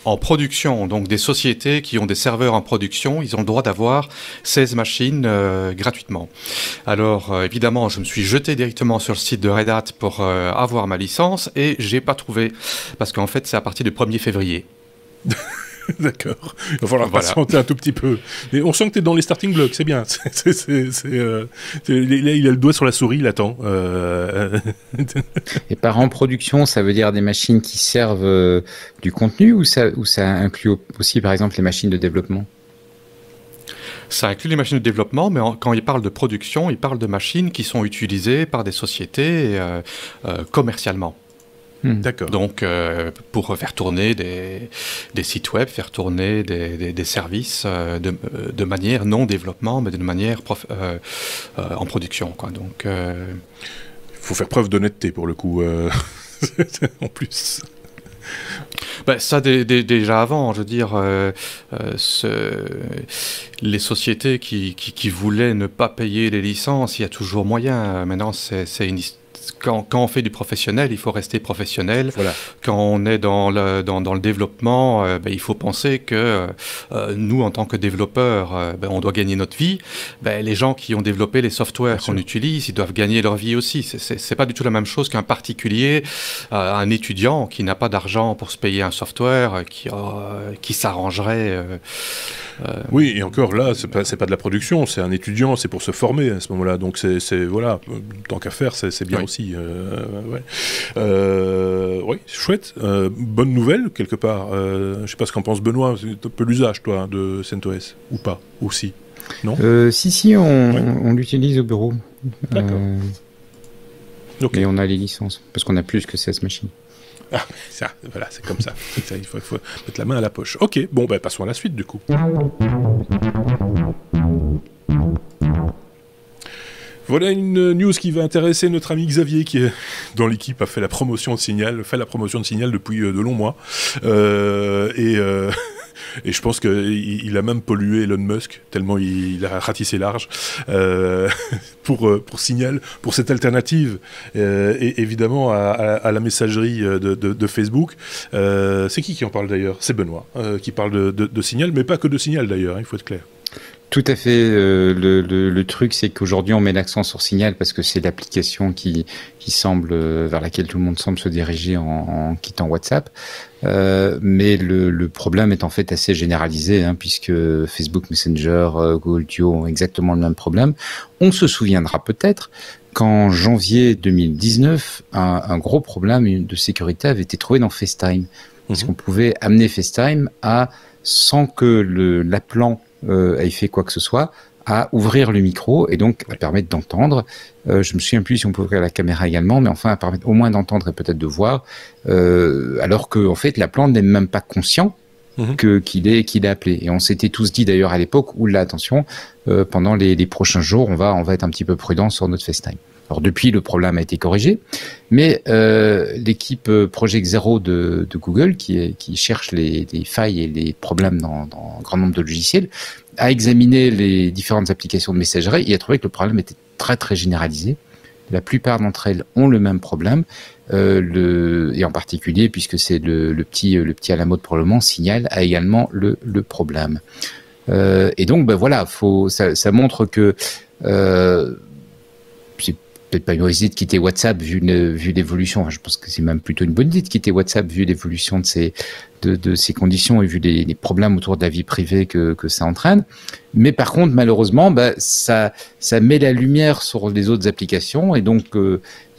en production, donc des sociétés qui ont des serveurs en production, ils ont le droit d'avoir 16 machines gratuitement. Alors, évidemment, je me suis jeté directement sur le site de Red Hat pour avoir ma licence et j'ai pas trouvé, parce qu'en fait, c'est à partir du 1er février. D'accord. Il va falloir patienter un tout petit peu. Mais on sent que tu es dans les starting blocks, c'est bien. Il a le doigt sur la souris, il attend. Et par en production, ça veut dire des machines qui servent du contenu ou ça inclut aussi, par exemple, les machines de développement? Ça inclut les machines de développement, mais quand il parle de production, il parle de machines qui sont utilisées par des sociétés commercialement. D'accord. Donc, pour faire tourner des sites web, faire tourner des services de manière non développement, mais de manière en production, quoi. Donc, il faut faire preuve d'honnêteté pour le coup, en plus. Ben, ça déjà avant, je veux dire, les sociétés qui voulaient ne pas payer les licences, il y a toujours moyen. Maintenant, c'est une histoire. Quand on fait du professionnel, il faut rester professionnel. Voilà. Quand on est dans le développement, il faut penser que nous, en tant que développeurs, on doit gagner notre vie. Les gens qui ont développé les softwares qu'on utilise, ils doivent gagner leur vie aussi. C'est pas du tout la même chose qu'un particulier, un étudiant qui n'a pas d'argent pour se payer un software, qui s'arrangerait. Oui, et encore là, c'est pas de la production, c'est un étudiant, c'est pour se former à ce moment-là. Donc c'est voilà, tant qu'à faire, c'est bien aussi. Oui, chouette. Bonne nouvelle quelque part. Je sais pas ce qu'en pense Benoît. C'est un peu l'usage, toi, de CentOS ou pas aussi. Non. Si, on l'utilise au bureau. D'accord. Okay. Et on a les licences parce qu'on a plus que 16 machines. Ah, ça, voilà, c'est comme ça. Il faut mettre la main à la poche. Ok, bon, passons à la suite du coup. Voilà une news qui va intéresser notre ami Xavier qui est dans l'équipe, a fait la promotion de Signal, depuis de longs mois. Et je pense qu'il a même pollué Elon Musk, tellement il a ratissé large pour Signal, pour cette alternative, et évidemment à la messagerie de Facebook. C'est qui en parle d'ailleurs? C'est Benoît qui parle de Signal, mais pas que de Signal d'ailleurs, il faut être clair. Tout à fait. Le truc, c'est qu'aujourd'hui, on met l'accent sur Signal parce que c'est l'application qui semble vers laquelle tout le monde semble se diriger en quittant WhatsApp. Mais le problème est en fait assez généralisé, puisque Facebook Messenger, Google Duo ont exactement le même problème. On se souviendra peut-être qu'en janvier 2019, un gros problème de sécurité avait été trouvé dans FaceTime. Parce qu'on pouvait amener FaceTime sans que l'appelant ait fait quoi que ce soit, à ouvrir le micro et donc à permettre d'entendre. Je me souviens plus si on peut ouvrir la caméra également, mais enfin à permettre au moins d'entendre et peut-être de voir, alors que en fait l'appelant n'est même pas conscient qu'il est appelé. Et on s'était tous dit d'ailleurs à l'époque, oula, attention, pendant les prochains jours, on va être un petit peu prudent sur notre FaceTime. Alors depuis, le problème a été corrigé, mais l'équipe Project Zero de Google, qui cherche les failles et les problèmes dans un grand nombre de logiciels, a examiné les différentes applications de messagerie et a trouvé que le problème était très très généralisé. La plupart d'entre elles ont le même problème, et en particulier, puisque c'est le petit à la mode pour le moment, Signal a également le problème. Et donc, ben voilà, ça montre que c'est peut-être pas une mauvaise idée de quitter WhatsApp vu l'évolution. Enfin, je pense que c'est même plutôt une bonne idée de quitter WhatsApp vu l'évolution de ces conditions et vu les problèmes autour de la vie privée que ça entraîne. Mais par contre, malheureusement, ben, ça met la lumière sur les autres applications et donc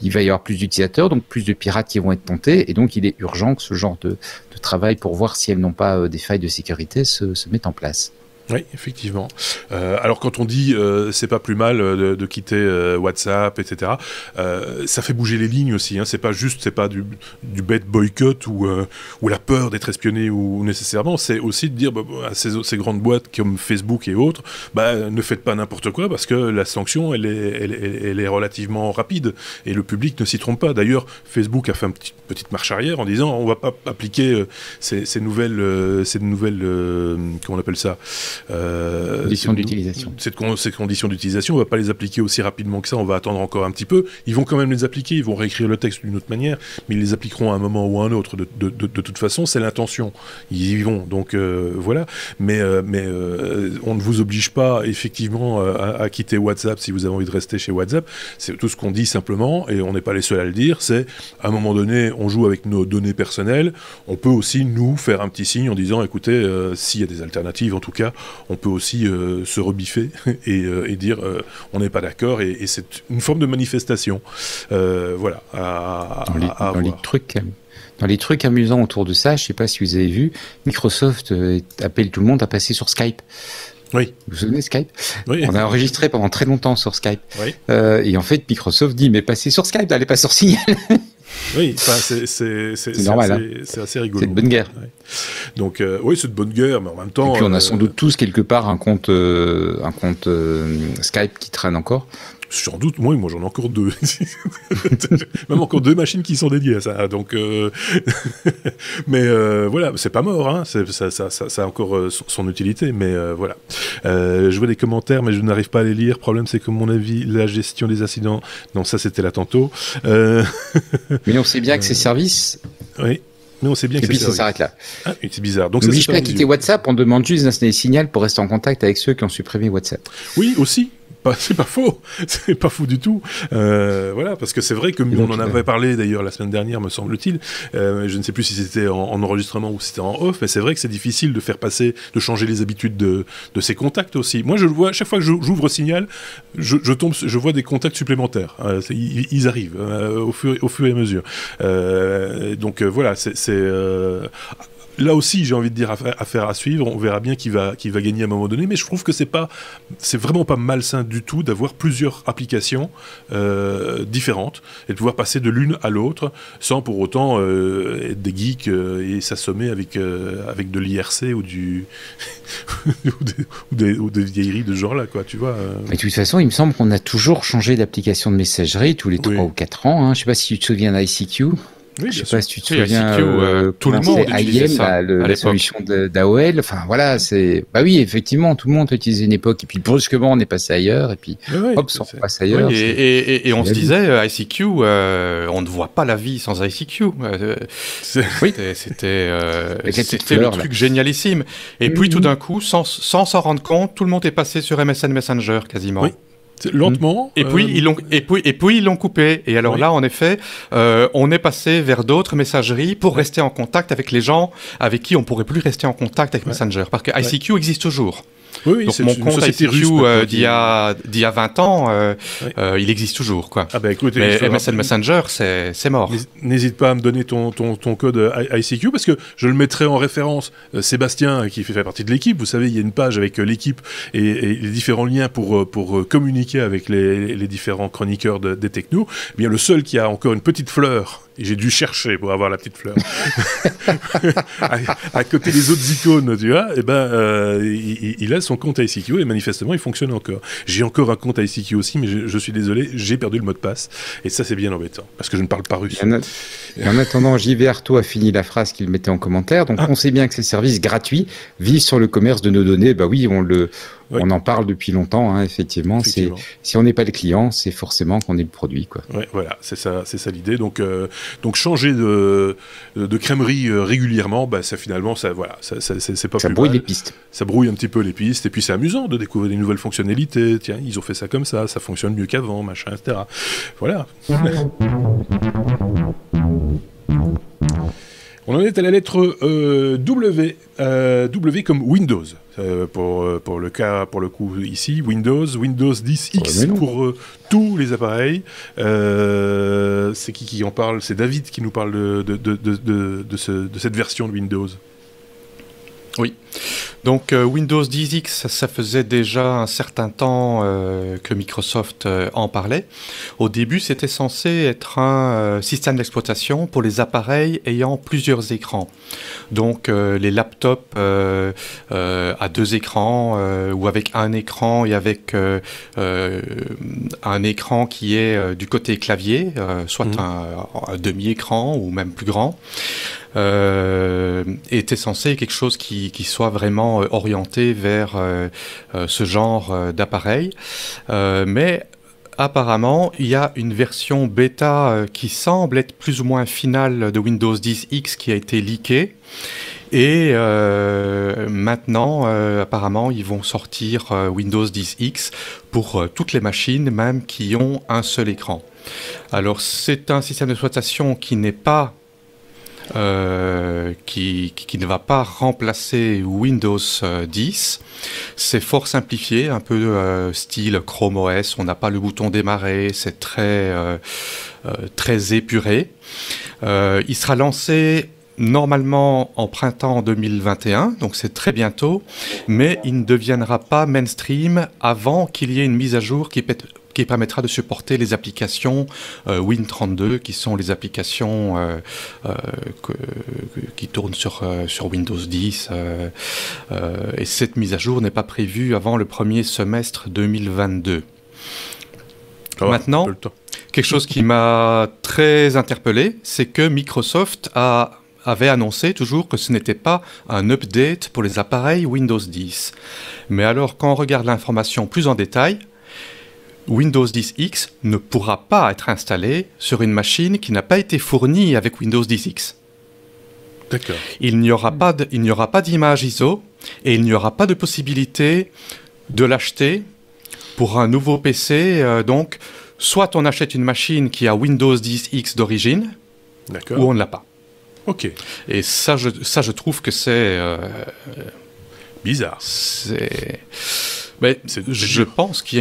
il va y avoir plus d'utilisateurs, donc plus de pirates qui vont être tentés. Et donc, il est urgent que ce genre de travail pour voir si elles n'ont pas des failles de sécurité se mette en place. Oui, effectivement. Alors quand on dit c'est pas plus mal de quitter WhatsApp, etc. Ça fait bouger les lignes aussi. Hein. C'est pas du bête boycott ou la peur d'être espionné ou nécessairement. C'est aussi de dire à ces grandes boîtes comme Facebook et autres, ne faites pas n'importe quoi parce que la sanction elle est relativement rapide et le public ne s'y trompe pas. D'ailleurs, Facebook a fait une petite marche arrière en disant on va pas appliquer ces nouvelles comment on appelle ça. Conditions d'utilisation. Ces conditions d'utilisation, on va pas les appliquer aussi rapidement que ça, on va attendre encore un petit peu. Ils vont quand même les appliquer, ils vont réécrire le texte d'une autre manière, mais ils les appliqueront à un moment ou à un autre. De toute façon, c'est l'intention. Ils y vont, donc voilà. Mais on ne vous oblige pas effectivement à quitter WhatsApp si vous avez envie de rester chez WhatsApp. C'est tout ce qu'on dit simplement, et on n'est pas les seuls à le dire, c'est à un moment donné, on joue avec nos données personnelles. On peut aussi nous faire un petit signe en disant, écoutez, s'il y a des alternatives, en tout cas, on peut aussi se rebiffer et dire on n'est pas d'accord et c'est une forme de manifestation. Voilà. Dans les trucs amusants autour de ça, je ne sais pas si vous avez vu, Microsoft appelle tout le monde à passer sur Skype. Oui. Vous vous souvenez de Skype? Oui. On a enregistré pendant très longtemps sur Skype. Oui. Et en fait, Microsoft dit mais passez sur Skype, n'allez pas sur Signal. Oui, c'est normal. C'est assez rigolo. C'est de bonne guerre. Ouais. Donc, oui, c'est de bonne guerre, mais en même temps. Et puis on a sans doute tous quelque part un compte Skype qui traîne encore. Sans doute, moi j'en ai encore 2. Même encore 2 machines qui sont dédiées à ça. Donc, mais voilà, c'est pas mort, hein. Ça a encore son utilité, mais voilà. Je vois des commentaires, mais je n'arrive pas à les lire. Le problème, c'est que mon avis, la gestion des incidents. Non, ça c'était là tantôt. Mais on sait bien que ces services. Oui. Mais on sait bien et puis ça s'arrête là. Ah, c'est bizarre. Donc n'oblige pas à quitter WhatsApp, on demande juste d'installer Signal pour rester en contact avec ceux qui ont supprimé WhatsApp. Oui, aussi. C'est pas faux, c'est pas fou du tout. Voilà, parce que c'est vrai que on en avait parlé d'ailleurs la semaine dernière, me semble-t-il. Je ne sais plus si c'était en enregistrement ou si c'était en off, mais c'est vrai que c'est difficile de faire passer, de changer les habitudes de ces contacts aussi. Moi, je le vois chaque fois que j'ouvre Signal, je vois des contacts supplémentaires. Ils arrivent au fur et à mesure. Donc voilà, là aussi, j'ai envie de dire affaire à suivre. On verra bien qui va gagner à un moment donné. Mais je trouve que c'est vraiment pas malsain du tout d'avoir plusieurs applications différentes et de pouvoir passer de l'une à l'autre sans pour autant être des geeks et s'assommer avec de l'IRC ou ou des vieilleries de ce genre-là, quoi. Tu vois. Mais de toute façon, il me semble qu'on a toujours changé d'application de messagerie tous les 3 ou 4 ans. Hein. Je ne sais pas si tu te souviens d'ICQ. Oui, je ne sais pas si tu te souviens, tout le monde utilisait ça, la solution d'AOL. Enfin voilà, bah oui, effectivement, tout le monde utilisait une époque et puis brusquement on est passé ailleurs et puis hop, on passe ailleurs. Oui, et on se disait ICQ, on ne voit pas la vie sans ICQ. C'était le truc génialissime. Et puis tout d'un coup, sans s'en rendre compte, tout le monde est passé sur MSN Messenger quasiment. Oui. Lentement. Et puis ils l'ont coupé. Et alors là, en effet, on est passé vers d'autres messageries pour rester en contact avec les gens avec qui on pourrait plus rester en contact avec Messenger, parce que ICQ existe toujours. Oui, donc mon compte ICQ d'il y a 20 ans, il existe toujours, quoi. Ah bah écoute, mais MSN Messenger, c'est mort. N'hésite pas à me donner ton code ICQ, parce que je le mettrai en référence. Sébastien, qui fait partie de l'équipe, vous savez, il y a une page avec l'équipe et les différents liens pour communiquer avec les différents chroniqueurs des technos. Eh bien, le seul qui a encore une petite fleur, et j'ai dû chercher pour avoir la petite fleur, à côté des autres icônes, tu vois, il a son compte ICQ et manifestement il fonctionne encore. J'ai encore un compte ICQ aussi, mais je suis désolé, j'ai perdu le mot de passe et ça c'est bien embêtant parce que je ne parle pas russe. En attendant, JV Arto a fini la phrase qu'il mettait en commentaire. Donc on sait bien que ces services gratuits vivent sur le commerce de nos données. Bah oui, on en parle depuis longtemps, hein, effectivement. Si on n'est pas le client, c'est forcément qu'on est le produit, quoi. Ouais, voilà, c'est ça l'idée. Donc Donc changer de crèmerie régulièrement, ça finalement, c'est pas ça plus brouille mal. les pistes. Ça brouille un petit peu les pistes, et puis c'est amusant de découvrir des nouvelles fonctionnalités. Tiens, ils ont fait ça comme ça fonctionne mieux qu'avant, machin, etc. Voilà. On en est à la lettre W. W comme Windows. Pour le coup ici, Windows 10X pour tous les appareils. C'est qui en parle? C'est David qui nous parle de cette version de Windows. Oui. Donc Windows 10X, ça faisait déjà un certain temps que Microsoft en parlait. Au début, c'était censé être un système d'exploitation pour les appareils ayant plusieurs écrans. Donc les laptops à 2 écrans ou avec un écran et avec un écran qui est du côté clavier, soit un demi-écran ou même plus grand. Était censé quelque chose qui soit vraiment orienté vers ce genre d'appareil. Mais apparemment, il y a une version bêta qui semble être plus ou moins finale de Windows 10X qui a été leakée. Et maintenant, apparemment, ils vont sortir Windows 10X pour toutes les machines, même qui ont un seul écran. Alors, c'est un système d'exploitation qui n'est pas qui ne va pas remplacer Windows 10. C'est fort simplifié, un peu style Chrome OS. On n'a pas le bouton démarrer, c'est très épuré. Il sera lancé normalement en printemps 2021, donc c'est très bientôt, mais il ne deviendra pas mainstream avant qu'il y ait une mise à jour qui permettra de supporter les applications Win32, qui sont les applications qui tournent sur Windows 10. Et cette mise à jour n'est pas prévue avant le premier semestre 2022. Maintenant, quelque chose qui m'a très interpellé, c'est que Microsoft avait annoncé toujours que ce n'était pas un update pour les appareils Windows 10. Mais alors, quand on regarde l'information plus en détail, Windows 10X ne pourra pas être installé sur une machine qui n'a pas été fournie avec Windows 10X. D'accord. Il n'y aura pas d'image ISO et il n'y aura pas de possibilité de l'acheter pour un nouveau PC. Donc, soit on achète une machine qui a Windows 10X d'origine, ou on ne l'a pas. Ok. Et ça, je trouve que c'est bizarre. Mais je pense qu'il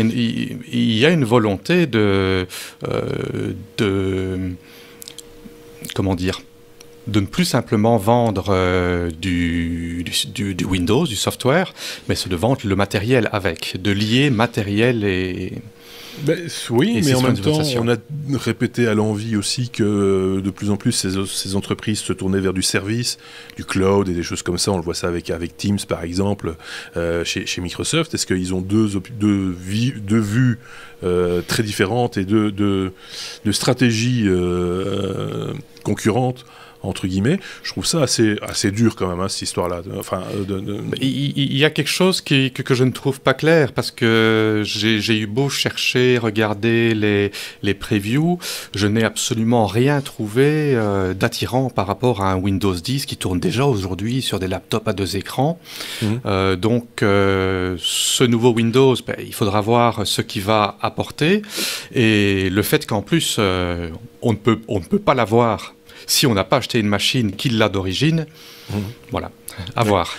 y a une volonté de comment dire, de ne plus simplement vendre du Windows, du software, mais c'est de vendre le matériel avec, de lier matériel et... oui, mais en même temps, on a répété à l'envi aussi que de plus en plus ces entreprises se tournaient vers du service, du cloud et des choses comme ça. On le voit ça avec Teams par exemple chez Microsoft. Est-ce qu'ils ont deux vues très différentes et deux stratégies concurrentes entre guillemets? Je trouve ça assez dur quand même, cette histoire-là. Enfin, il y a quelque chose que je ne trouve pas clair, parce que j'ai eu beau chercher, regarder les previews, je n'ai absolument rien trouvé d'attirant par rapport à un Windows 10 qui tourne déjà aujourd'hui sur des laptops à 2 écrans. Donc, ce nouveau Windows, il faudra voir ce qu'il va apporter, et le fait qu'en plus, on ne peut pas l'avoir si on n'a pas acheté une machine qui l'a d'origine. Voilà, à voir.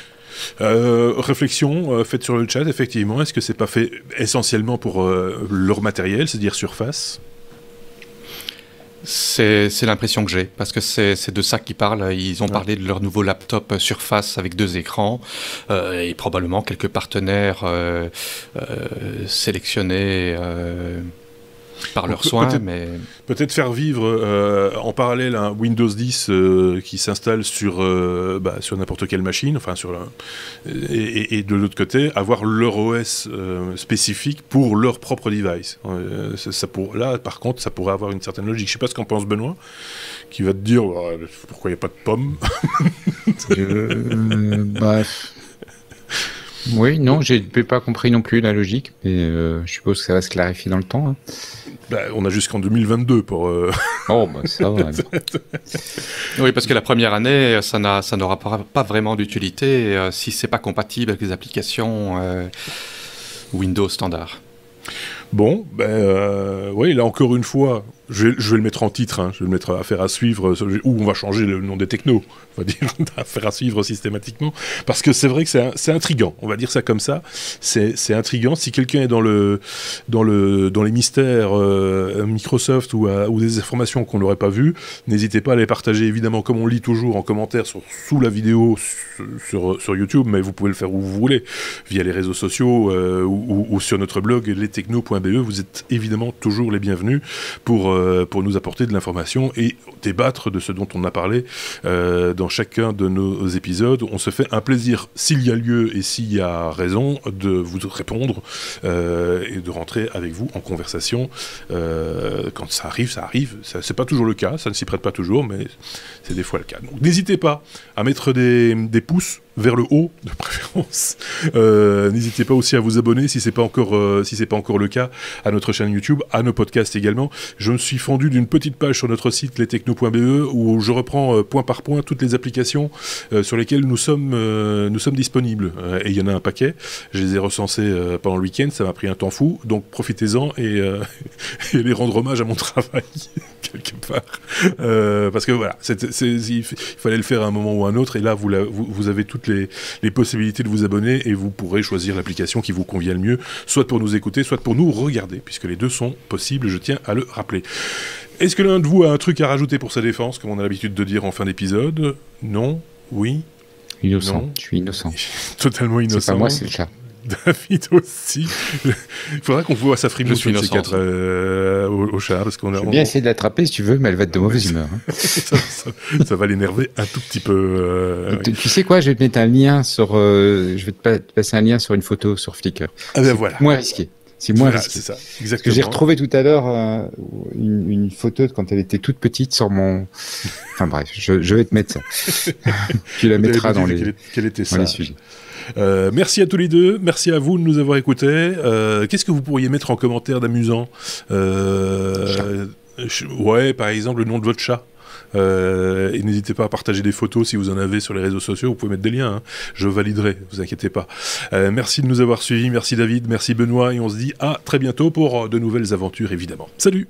Réflexion faite sur le chat, effectivement. Est-ce que c'est pas fait essentiellement pour leur matériel, c'est-à-dire Surface? C'est l'impression que j'ai, parce que c'est de ça qu'ils parlent. Ils ont parlé de leur nouveau laptop Surface avec 2 écrans et probablement quelques partenaires sélectionnés par leurs soins, mais... Peut-être faire vivre en parallèle un Windows 10 qui s'installe sur n'importe quelle machine, enfin et de l'autre côté, avoir leur OS spécifique pour leur propre device. Là, par contre, ça pourrait avoir une certaine logique. Je ne sais pas ce qu'en pense Benoît, qui va te dire pourquoi il n'y a pas de pomme. Bref. Oui, non, j'ai pas compris non plus la logique, mais je suppose que ça va se clarifier dans le temps. Hein. Bah, on a jusqu'en 2022 pour... Oh, bah ça va. Oui, parce que la première année, ça n'aura pas vraiment d'utilité si c'est pas compatible avec les applications Windows standard. Bon, oui, là encore une fois, je vais le mettre en titre, hein, je vais le mettre affaire à suivre, ou on va changer le nom des technos, on va dire affaire à suivre systématiquement, parce que c'est vrai que c'est intriguant, on va dire ça comme ça, c'est intriguant. Si quelqu'un est dans les mystères Microsoft ou des informations qu'on n'aurait pas vues, n'hésitez pas à les partager, évidemment, comme on lit toujours en commentaire sous la vidéo sur YouTube, mais vous pouvez le faire où vous voulez, via les réseaux sociaux ou sur notre blog lestechno.be. Vous êtes évidemment toujours les bienvenus pour nous apporter de l'information et débattre de ce dont on a parlé dans chacun de nos épisodes. On se fait un plaisir, s'il y a lieu et s'il y a raison, de vous répondre et de rentrer avec vous en conversation. Quand ça arrive. C'est pas toujours le cas, ça ne s'y prête pas toujours, mais c'est des fois le cas. Donc n'hésitez pas à mettre des pouces vers le haut de préférence. N'hésitez pas aussi à vous abonner si c'est pas encore le cas à notre chaîne YouTube, à nos podcasts également. Je me suis fendu d'une petite page sur notre site lestechno.be où je reprends point par point toutes les applications sur lesquelles nous sommes disponibles. Et il y en a un paquet. Je les ai recensées pendant le week-end. Ça m'a pris un temps fou. Donc profitez-en et les rendre hommage à mon travail quelque part. Parce que voilà, il fallait le faire à un moment ou à un autre. Et là, vous avez toutes les possibilités de vous abonner et vous pourrez choisir l'application qui vous convient le mieux, soit pour nous écouter, soit pour nous regarder, puisque les deux sont possibles, je tiens à le rappeler. Est-ce que l'un de vous a un truc à rajouter pour sa défense, comme on a l'habitude de dire en fin d'épisode? Non? Oui? Innocent, non. Je suis innocent. Totalement innocent. C'est pas moi, c'est le chat. David aussi. Il faudra qu'on voit sa frimousse de ces quatre au chat. Parce qu'on je vais bien essayer de l'attraper si tu veux, mais elle va être de mauvaise humeur. Hein. ça va l'énerver un tout petit peu. Tu sais quoi, je vais te mettre un lien je vais te passer un lien sur une photo sur Flickr. Ah ben voilà. Moins risqué. C'est moins risqué. C'est ça, exactement. Parce que j'ai retrouvé tout à l'heure une photo de quand elle était toute petite sur mon... Enfin bref, je vais te mettre ça. Tu la mettras dans les sujets. Merci à tous les deux, merci à vous de nous avoir écoutés. Qu'est-ce que vous pourriez mettre en commentaire d'amusant? Ouais, par exemple le nom de votre chat. Et n'hésitez pas à partager des photos si vous en avez sur les réseaux sociaux, vous pouvez mettre des liens, hein. Je validerai, vous inquiétez pas. Merci de nous avoir suivis, merci David, merci Benoît, et on se dit à très bientôt pour de nouvelles aventures évidemment. Salut!